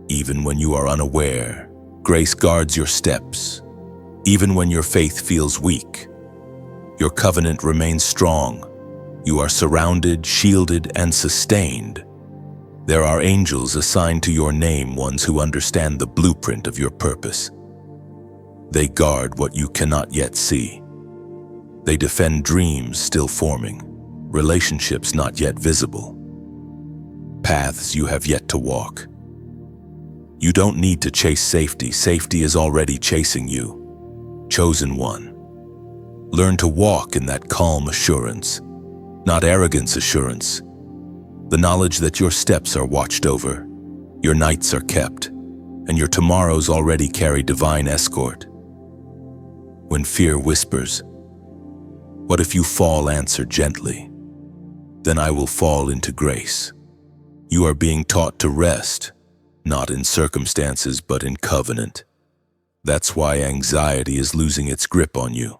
Even when you are unaware, grace guards your steps. Even when your faith feels weak, your covenant remains strong. You are surrounded, shielded, and sustained. There are angels assigned to your name, ones who understand the blueprint of your purpose. They guard what you cannot yet see. They defend dreams still forming, relationships not yet visible, paths you have yet to walk. You don't need to chase safety. Safety is already chasing you. Chosen one. Learn to walk in that calm assurance, not arrogance assurance. The knowledge that your steps are watched over, your nights are kept, and your tomorrows already carry divine escort. When fear whispers, what if you fall? Answer gently. Then I will fall into grace. You are being taught to rest, not in circumstances but in covenant. That's why anxiety is losing its grip on you.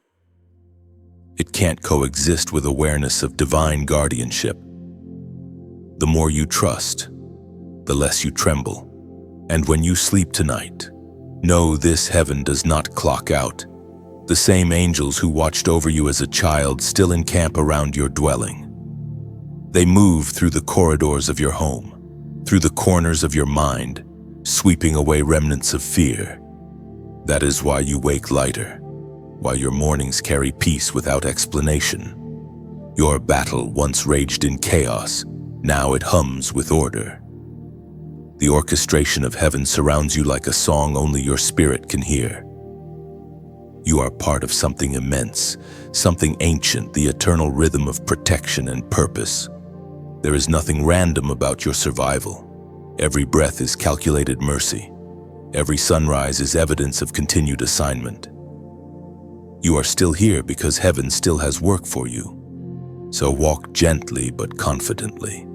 It can't coexist with awareness of divine guardianship. The more you trust, the less you tremble. And when you sleep tonight, know this: heaven does not clock out. The same angels who watched over you as a child still encamp around your dwelling. They move through the corridors of your home, through the corners of your mind, sweeping away remnants of fear. That is why you wake lighter, while your mornings carry peace without explanation. Your battle once raged in chaos, now it hums with order. The orchestration of heaven surrounds you like a song only your spirit can hear. You are part of something immense, something ancient, the eternal rhythm of protection and purpose. There is nothing random about your survival. Every breath is calculated mercy. Every sunrise is evidence of continued assignment. You are still here because heaven still has work for you. So walk gently but confidently.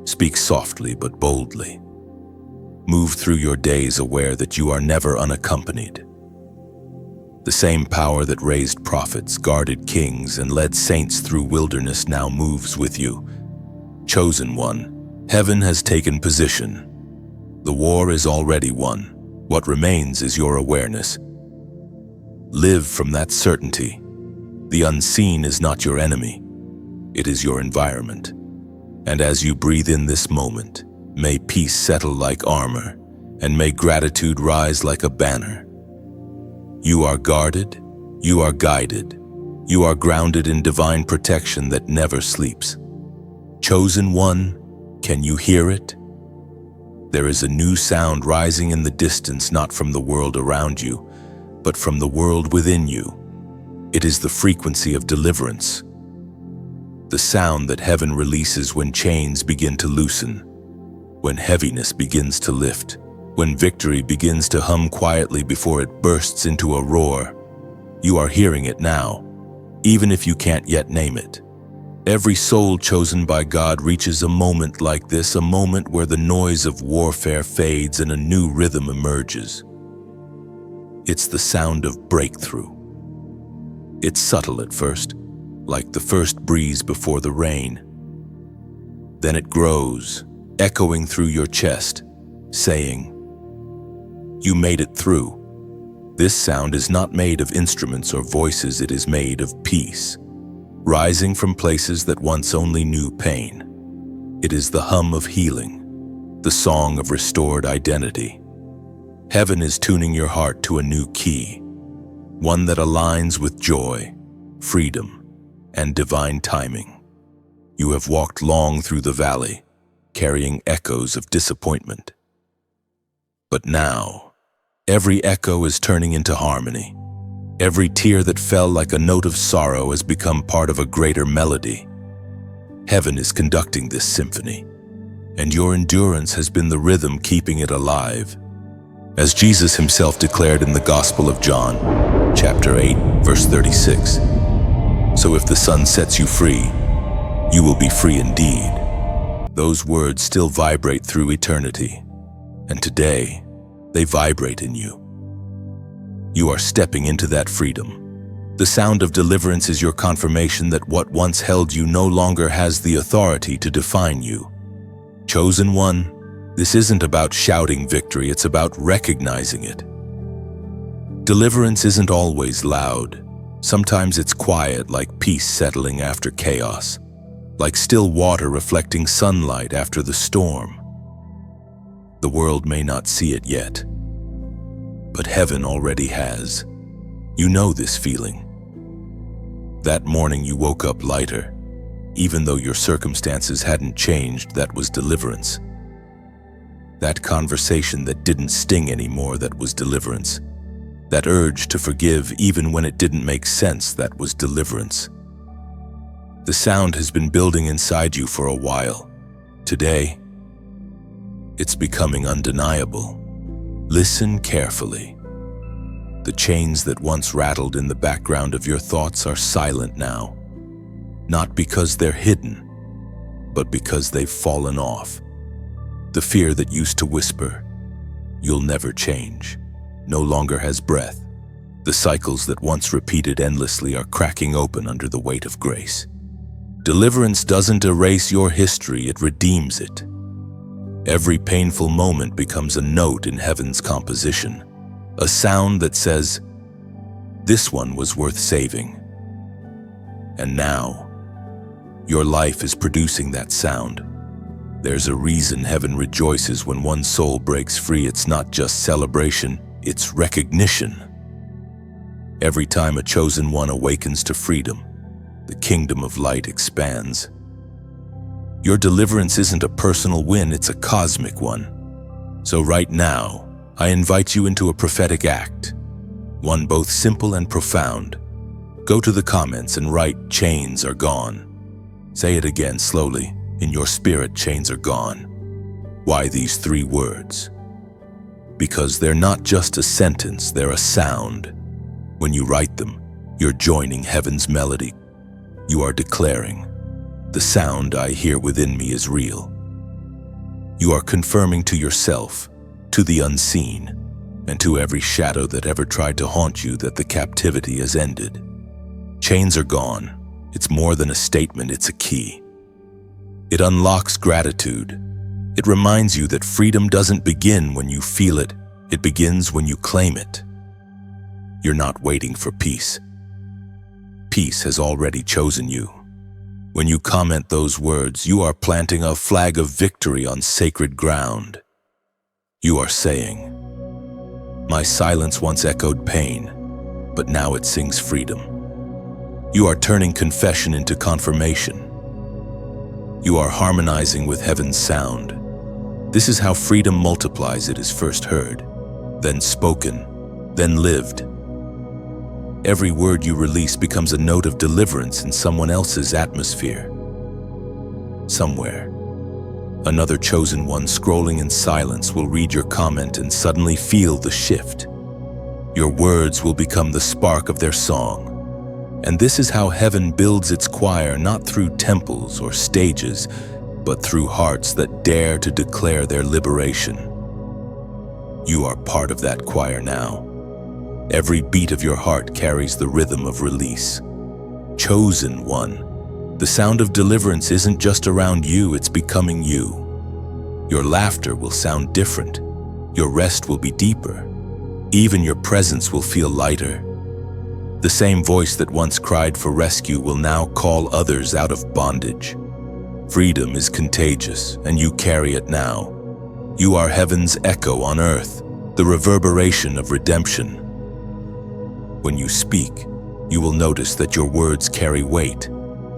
Speak softly but boldly. Move through your days aware that you are never unaccompanied. The same power that raised prophets, guarded kings, and led saints through wilderness now moves with you. Chosen one, heaven has taken position. The war is already won. What remains is your awareness. Live from that certainty. The unseen is not your enemy. It is your environment. And as you breathe in this moment, may peace settle like armor, and may gratitude rise like a banner. You are guarded, you are guided, you are grounded in divine protection that never sleeps. Chosen one, can you hear it? There is a new sound rising in the distance, not from the world around you, but from the world within you. It is the frequency of deliverance. The sound that heaven releases when chains begin to loosen, when heaviness begins to lift, when victory begins to hum quietly before it bursts into a roar. You are hearing it now, even if you can't yet name it. Every soul chosen by God reaches a moment like this, a moment where the noise of warfare fades and a new rhythm emerges. It's the sound of breakthrough. It's subtle at first, like the first breeze before the rain. Then it grows, echoing through your chest, saying, "You made it through." This sound is not made of instruments or voices, it is made of peace, rising from places that once only knew pain. It is the hum of healing, the song of restored identity. Heaven is tuning your heart to a new key, one that aligns with joy, freedom, and divine timing. You have walked long through the valley, carrying echoes of disappointment. But now, every echo is turning into harmony. Every tear that fell like a note of sorrow has become part of a greater melody. Heaven is conducting this symphony, and your endurance has been the rhythm keeping it alive. As Jesus himself declared in the Gospel of John, chapter 8, verse 36, "So if the Son sets you free, you will be free indeed." Those words still vibrate through eternity, and today, they vibrate in you. You are stepping into that freedom. The sound of deliverance is your confirmation that what once held you no longer has the authority to define you. Chosen one, this isn't about shouting victory, it's about recognizing it. Deliverance isn't always loud. Sometimes it's quiet, like peace settling after chaos, like still water reflecting sunlight after the storm. The world may not see it yet, but heaven already has. You know this feeling. That morning you woke up lighter, even though your circumstances hadn't changed. That was deliverance. That conversation that didn't sting anymore, that was deliverance. That urge to forgive even when it didn't make sense, that was deliverance. The sound has been building inside you for a while. Today, it's becoming undeniable. Listen carefully. The chains that once rattled in the background of your thoughts are silent now, not because they're hidden, but because they've fallen off. The fear that used to whisper, "You'll never change," no longer has breath. The cycles that once repeated endlessly are cracking open under the weight of grace. Deliverance doesn't erase your history, it redeems it. Every painful moment becomes a note in heaven's composition, a sound that says, "This one was worth saving." And now, your life is producing that sound. There's a reason heaven rejoices when one soul breaks free. It's not just celebration, it's recognition. Every time a chosen one awakens to freedom, the kingdom of light expands. Your deliverance isn't a personal win, it's a cosmic one. So right now, I invite you into a prophetic act, one both simple and profound. Go to the comments and write, "Chains are gone." Say it again slowly. In your spirit, chains are gone. Why these 3 words? Because they're not just a sentence, they're a sound. When you write them, you're joining heaven's melody. You are declaring, "The sound I hear within me is real." You are confirming to yourself, to the unseen, and to every shadow that ever tried to haunt you that the captivity has ended. Chains are gone. It's more than a statement, it's a key. It unlocks gratitude. It reminds you that freedom doesn't begin when you feel it, it begins when you claim it. You're not waiting for peace. Peace has already chosen you. When you comment those words, you are planting a flag of victory on sacred ground. You are saying, "My silence once echoed pain, but now it sings freedom." You are turning confession into confirmation. You are harmonizing with heaven's sound. This is how freedom multiplies. It is first heard, then spoken, then lived. Every word you release becomes a note of deliverance in someone else's atmosphere. Somewhere, another chosen one scrolling in silence will read your comment and suddenly feel the shift. Your words will become the spark of their song. And this is how heaven builds its choir, not through temples or stages, but through hearts that dare to declare their liberation. You are part of that choir now. Every beat of your heart carries the rhythm of release. Chosen one, the sound of deliverance isn't just around you, it's becoming you. Your laughter will sound different. Your rest will be deeper. Even your presence will feel lighter. The same voice that once cried for rescue will now call others out of bondage. Freedom is contagious, and you carry it now. You are heaven's echo on earth, the reverberation of redemption. When you speak, you will notice that your words carry weight,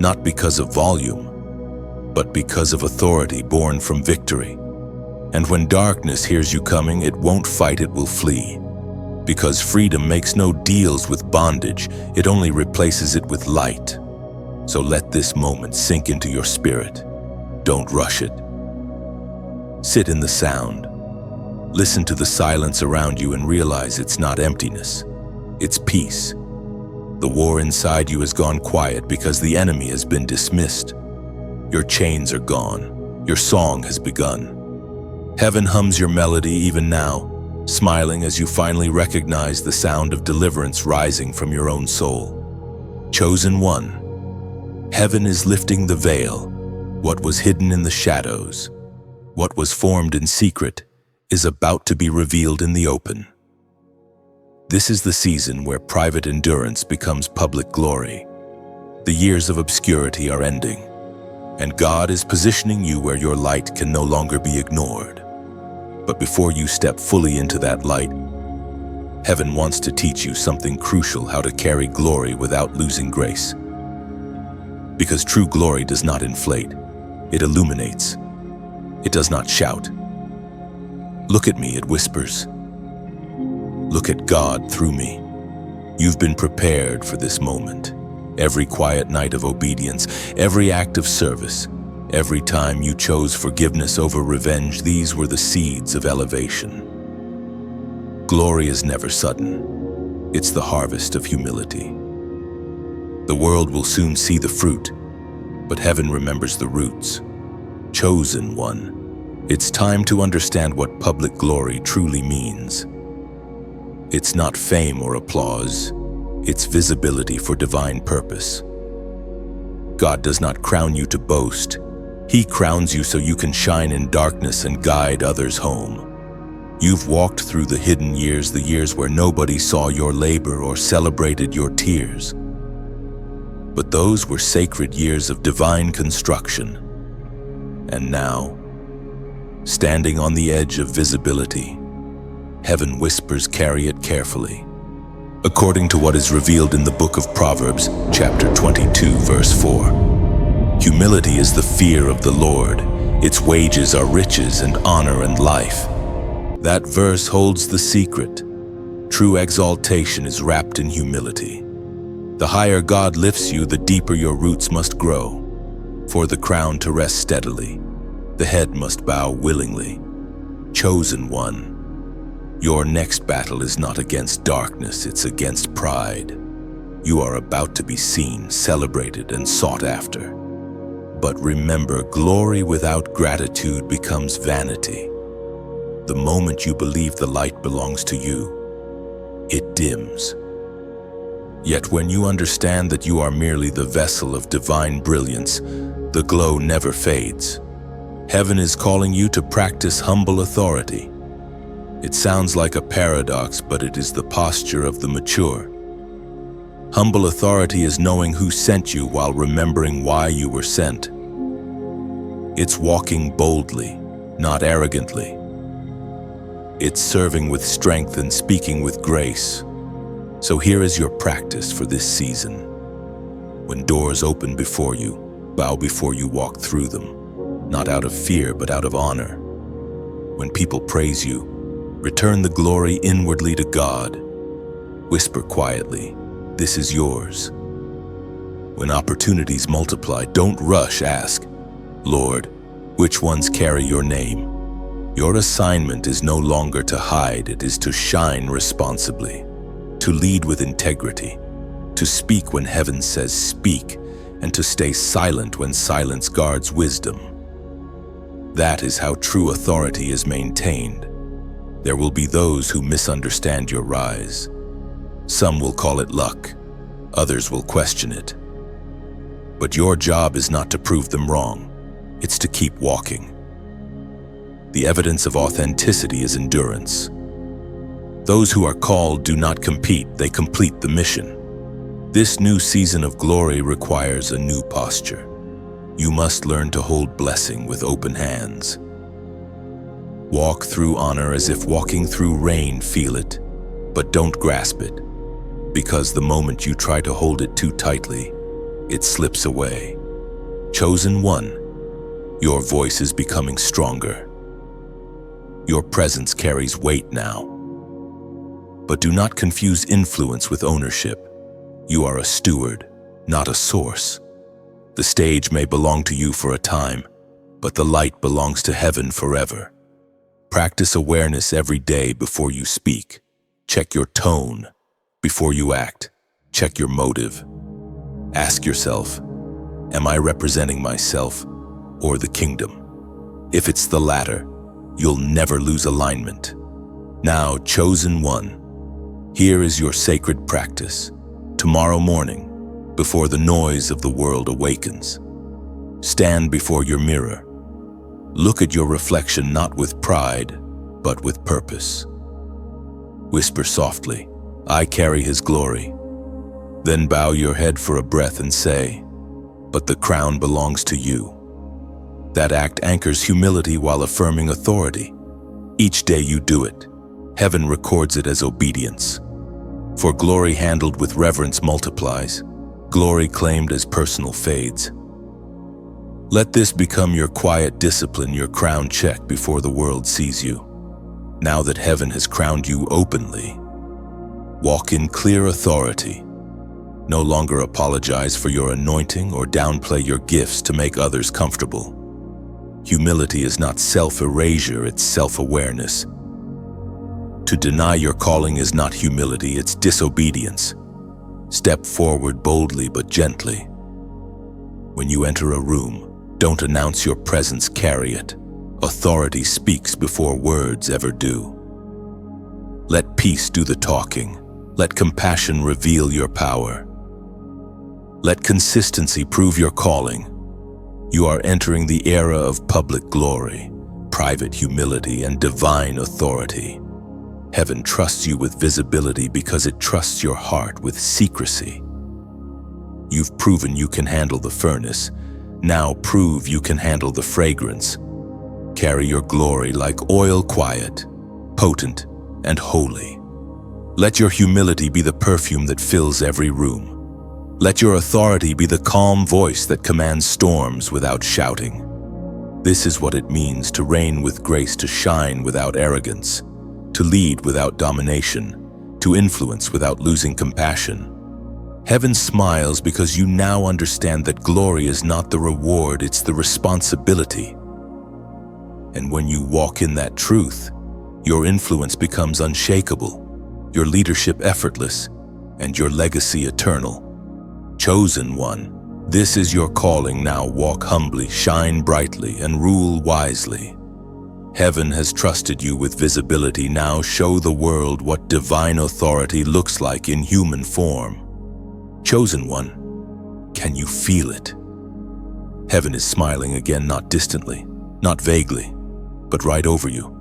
not because of volume, but because of authority born from victory. And when darkness hears you coming, it won't fight, it will flee. Because freedom makes no deals with bondage, it only replaces it with light. So let this moment sink into your spirit. Don't rush it. Sit in the sound. Listen to the silence around you and realize it's not emptiness. It's peace. The war inside you has gone quiet because the enemy has been dismissed. Your chains are gone. Your song has begun. Heaven hums your melody even now, smiling as you finally recognize the sound of deliverance rising from your own soul. Chosen one, heaven is lifting the veil. What was hidden in the shadows, what was formed in secret, is about to be revealed in the open. This is the season where private endurance becomes public glory. The years of obscurity are ending, and God is positioning you where your light can no longer be ignored. But before you step fully into that light, heaven wants to teach you something crucial: how to carry glory without losing grace. Because true glory does not inflate, it illuminates. It does not shout. Look at me, it whispers. Look at God through me. You've been prepared for this moment. Every quiet night of obedience, every act of service, every time you chose forgiveness over revenge, these were the seeds of elevation. Glory is never sudden. It's the harvest of humility. The world will soon see the fruit, but heaven remembers the roots. Chosen one, it's time to understand what public glory truly means. It's not fame or applause. It's visibility for divine purpose. God does not crown you to boast. He crowns you so you can shine in darkness and guide others home. You've walked through the hidden years, the years where nobody saw your labor or celebrated your tears. But those were sacred years of divine construction. And now, standing on the edge of visibility, heaven whispers, carry it carefully. according to what is revealed in the book of Proverbs, chapter 22, verse 4. Humility is the fear of the Lord. Its wages are riches and honor and life. That verse holds the secret. True exaltation is wrapped in humility. The higher God lifts you, the deeper your roots must grow. For the crown to rest steadily, the head must bow willingly. Chosen one, your next battle is not against darkness, it's against pride. You are about to be seen, celebrated, and sought after. But remember, glory without gratitude becomes vanity. The moment you believe the light belongs to you, it dims. Yet when you understand that you are merely the vessel of divine brilliance, the glow never fades. Heaven is calling you to practice humble authority. It sounds like a paradox, but it is the posture of the mature. Humble authority is knowing who sent you while remembering why you were sent. It's walking boldly, not arrogantly. It's serving with strength and speaking with grace. So here is your practice for this season. When doors open before you, bow before you walk through them, not out of fear but out of honor. When people praise you, return the glory inwardly to God. Whisper quietly, "This is yours." When opportunities multiply, don't rush, ask, "Lord, which ones carry your name?" Your assignment is no longer to hide, it is to shine responsibly, to lead with integrity, to speak when heaven says speak, and to stay silent when silence guards wisdom. That is how true authority is maintained. There will be those who misunderstand your rise. Some will call it luck, others will question it. But your job is not to prove them wrong, it's to keep walking. The evidence of authenticity is endurance. Those who are called do not compete, they complete the mission. This new season of glory requires a new posture. You must learn to hold blessing with open hands. Walk through honor as if walking through rain, feel it, but don't grasp it, because the moment you try to hold it too tightly, it slips away. Chosen one, your voice is becoming stronger. Your presence carries weight now. But do not confuse influence with ownership. You are a steward, not a source. The stage may belong to you for a time, but the light belongs to heaven forever. Practice awareness every day before you speak. Check your tone before you act. Check your motive. Ask yourself, am I representing myself or the kingdom? If it's the latter, you'll never lose alignment. Now, chosen one, here is your sacred practice. Tomorrow morning, before the noise of the world awakens, stand before your mirror. Look at your reflection not with pride, but with purpose. Whisper softly, "I carry his glory." Then bow your head for a breath and say, "But the crown belongs to you." That act anchors humility while affirming authority. Each day you do it, heaven records it as obedience. For glory handled with reverence multiplies, glory claimed as personal fades. Let this become your quiet discipline, your crown check before the world sees you. Now that heaven has crowned you openly, walk in clear authority. No longer apologize for your anointing or downplay your gifts to make others comfortable. Humility is not self-erasure, it's self-awareness. To deny your calling is not humility, it's disobedience. Step forward boldly but gently. When you enter a room, don't announce your presence, carry it. Authority speaks before words ever do. Let peace do the talking. Let compassion reveal your power. Let consistency prove your calling. You are entering the era of public glory, private humility, and divine authority. Heaven trusts you with visibility because it trusts your heart with secrecy. You've proven you can handle the furnace. Now prove you can handle the fragrance. Carry your glory like oil, quiet, potent, and holy. Let your humility be the perfume that fills every room. Let your authority be the calm voice that commands storms without shouting. This is what it means to reign with grace, to shine without arrogance, to lead without domination, to influence without losing compassion. Heaven smiles because you now understand that glory is not the reward, it's the responsibility. And when you walk in that truth, your influence becomes unshakable, your leadership effortless, and your legacy eternal. Chosen one, this is your calling now. Walk humbly, shine brightly, and rule wisely. Heaven has trusted you with visibility. Now show the world what divine authority looks like in human form. Chosen one, can you feel it? Heaven is smiling again, not distantly, not vaguely, but right over you.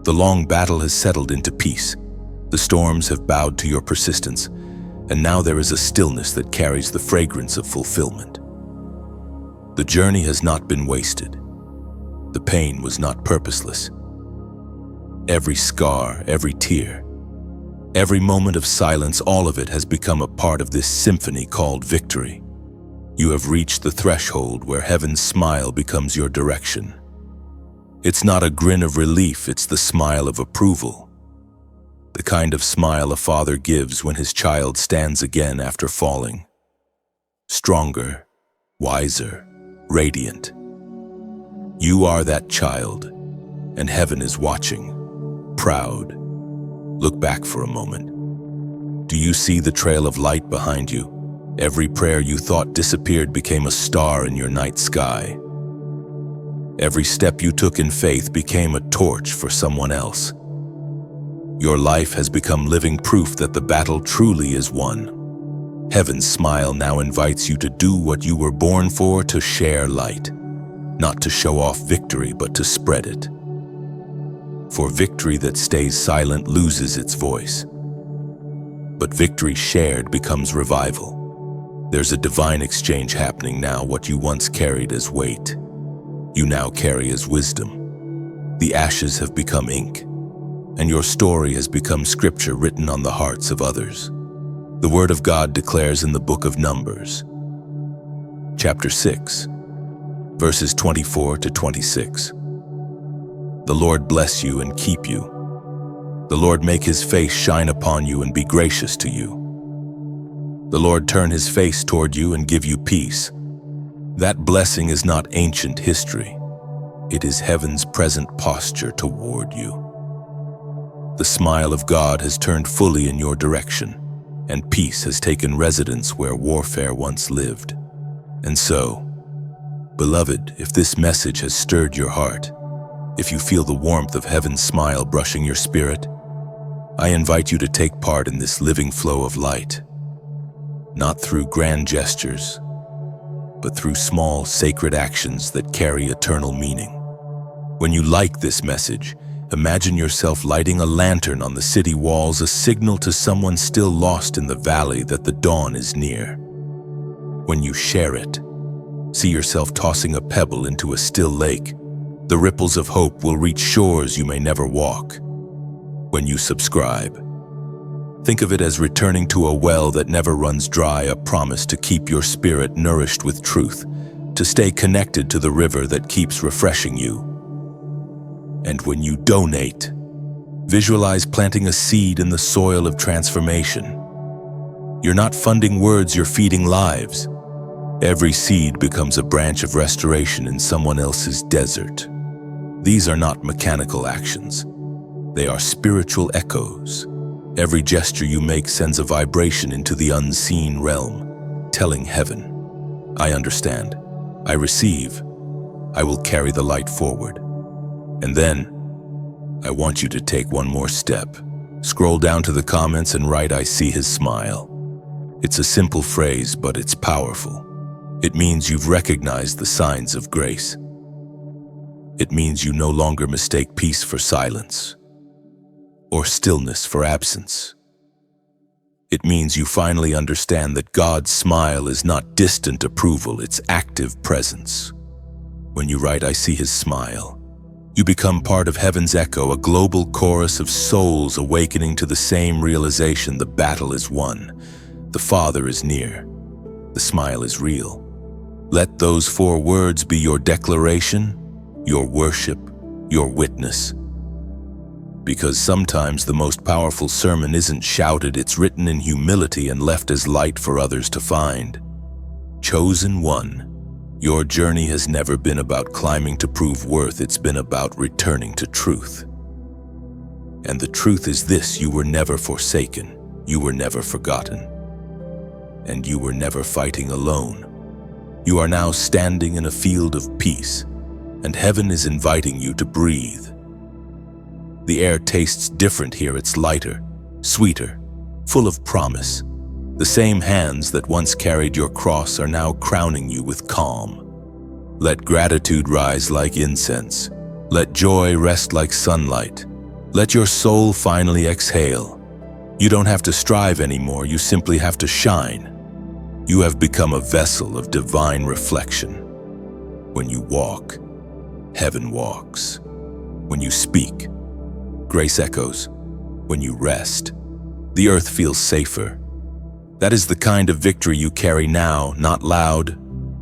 The long battle has settled into peace. The storms have bowed to your persistence, and now there is a stillness that carries the fragrance of fulfillment. The journey has not been wasted. The pain was not purposeless. Every scar, every tear, every moment of silence, all of it has become a part of this symphony called victory. You have reached the threshold where heaven's smile becomes your direction. It's not a grin of relief, it's the smile of approval. The kind of smile a father gives when his child stands again after falling. Stronger, wiser, radiant. You are that child, and heaven is watching, proud. Look back for a moment. Do you see the trail of light behind you? Every prayer you thought disappeared became a star in your night sky. Every step you took in faith became a torch for someone else. Your life has become living proof that the battle truly is won. Heaven's smile now invites you to do what you were born for, to share light. Not to show off victory, but to spread it. For victory that stays silent loses its voice. But victory shared becomes revival. There's a divine exchange happening now. What you once carried as weight, you now carry as wisdom. The ashes have become ink, and your story has become scripture written on the hearts of others. The Word of God declares in the book of Numbers, chapter 6, verses 24 to 26. The Lord bless you and keep you. The Lord make his face shine upon you and be gracious to you. The Lord turn his face toward you and give you peace. That blessing is not ancient history. It is heaven's present posture toward you. The smile of God has turned fully in your direction, and peace has taken residence where warfare once lived. And so, beloved, if this message has stirred your heart, if you feel the warmth of heaven's smile brushing your spirit, I invite you to take part in this living flow of light, not through grand gestures, but through small, sacred actions that carry eternal meaning. When you like this message, imagine yourself lighting a lantern on the city walls, a signal to someone still lost in the valley that the dawn is near. When you share it, see yourself tossing a pebble into a still lake. The ripples of hope will reach shores you may never walk. When you subscribe, think of it as returning to a well that never runs dry, a promise to keep your spirit nourished with truth, to stay connected to the river that keeps refreshing you. And when you donate, visualize planting a seed in the soil of transformation. You're not funding words, you're feeding lives. Every seed becomes a branch of restoration in someone else's desert. These are not mechanical actions. They are spiritual echoes. Every gesture you make sends a vibration into the unseen realm, telling heaven, I understand, I receive, I will carry the light forward. And then, I want you to take one more step. Scroll down to the comments and write, I see his smile. It's a simple phrase, but it's powerful. It means you've recognized the signs of grace. It means you no longer mistake peace for silence, or stillness for absence. It means you finally understand that God's smile is not distant approval, it's active presence. When you write, I see his smile, You become part of heaven's echo, a global chorus of souls awakening to the same realization: the battle is won, the Father is near, the smile is real. Let those 4 words be your declaration, your worship, your witness. Because sometimes the most powerful sermon isn't shouted, it's written in humility and left as light for others to find. Chosen one, your journey has never been about climbing to prove worth, it's been about returning to truth. And the truth is this: you were never forsaken, you were never forgotten, and you were never fighting alone. You are now standing in a field of peace, and heaven is inviting you to breathe. The air tastes different here, it's lighter, sweeter, full of promise. The same hands that once carried your cross are now crowning you with calm. Let gratitude rise like incense. Let joy rest like sunlight. Let your soul finally exhale. You don't have to strive anymore, you simply have to shine. You have become a vessel of divine reflection. When you walk, heaven walks. When you speak, grace echoes. When you rest, the earth feels safer. That is the kind of victory you carry now, not loud,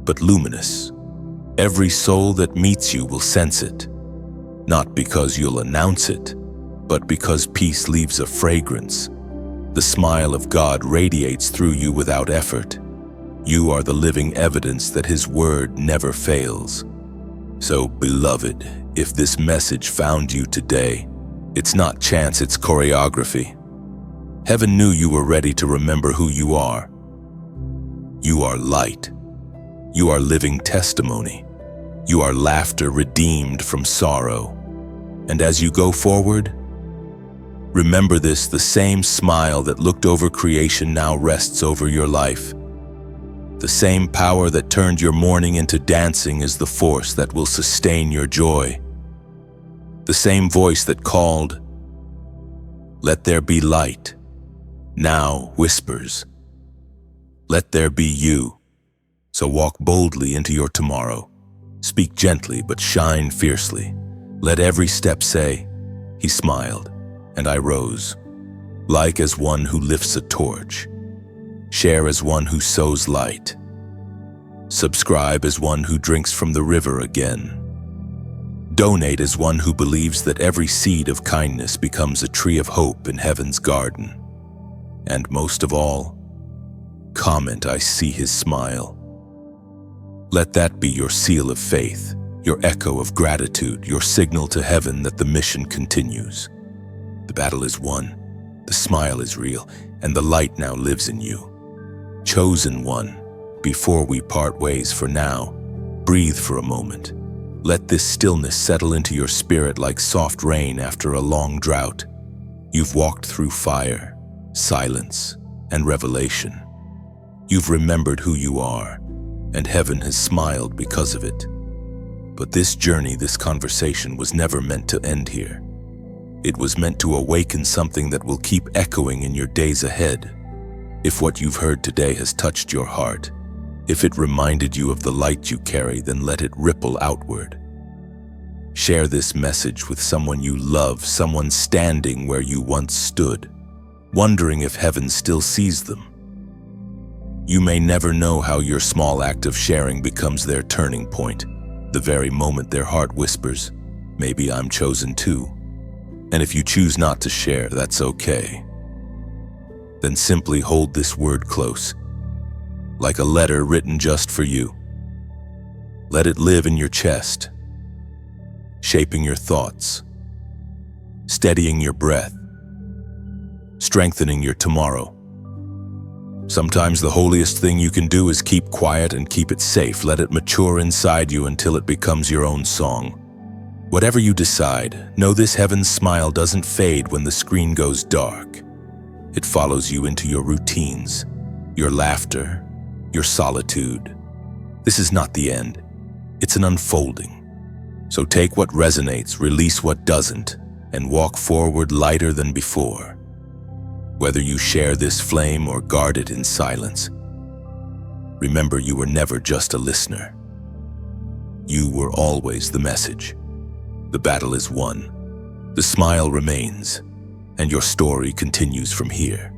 but luminous. Every soul that meets you will sense it, not because you'll announce it, but because peace leaves a fragrance. The smile of God radiates through you without effort. You are the living evidence that His word never fails. So, beloved, if this message found you today, it's not chance, it's choreography. Heaven knew you were ready to remember who you are. You are light. You are living testimony. You are laughter redeemed from sorrow. And as you go forward, remember this: the same smile that looked over creation now rests over your life. The same power that turned your mourning into dancing is the force that will sustain your joy. The same voice that called, "Let there be light," now whispers, "Let there be you." So walk boldly into your tomorrow. Speak gently but shine fiercely. Let every step say, "He smiled, and I rose." Like as one who lifts a torch. Share as one who sows light. Subscribe as one who drinks from the river again. Donate as one who believes that every seed of kindness becomes a tree of hope in heaven's garden. And most of all, comment, "I see His smile." Let that be your seal of faith, your echo of gratitude, your signal to heaven that the mission continues. The battle is won, the smile is real, and the light now lives in you. Chosen one, before we part ways for now, breathe for a moment. Let this stillness settle into your spirit like soft rain after a long drought. You've walked through fire, silence, and revelation. You've remembered who you are, and heaven has smiled because of it. But this journey, this conversation, was never meant to end here. It was meant to awaken something that will keep echoing in your days ahead. If what you've heard today has touched your heart, if it reminded you of the light you carry, then let it ripple outward. Share this message with someone you love, someone standing where you once stood, wondering if heaven still sees them. You may never know how your small act of sharing becomes their turning point, the very moment their heart whispers, "Maybe I'm chosen too." And if you choose not to share, that's okay. Then simply hold this word close, like a letter written just for you. Let it live in your chest, shaping your thoughts, steadying your breath, strengthening your tomorrow. Sometimes the holiest thing you can do is keep quiet and keep it safe. Let it mature inside you until it becomes your own song. Whatever you decide, know this: heaven's smile doesn't fade when the screen goes dark. It follows you into your routines, your laughter, your solitude. This is not the end. It's an unfolding. So take what resonates, release what doesn't, and walk forward lighter than before. Whether you share this flame or guard it in silence, remember you were never just a listener. You were always the message. The battle is won. The smile remains, and your story continues from here.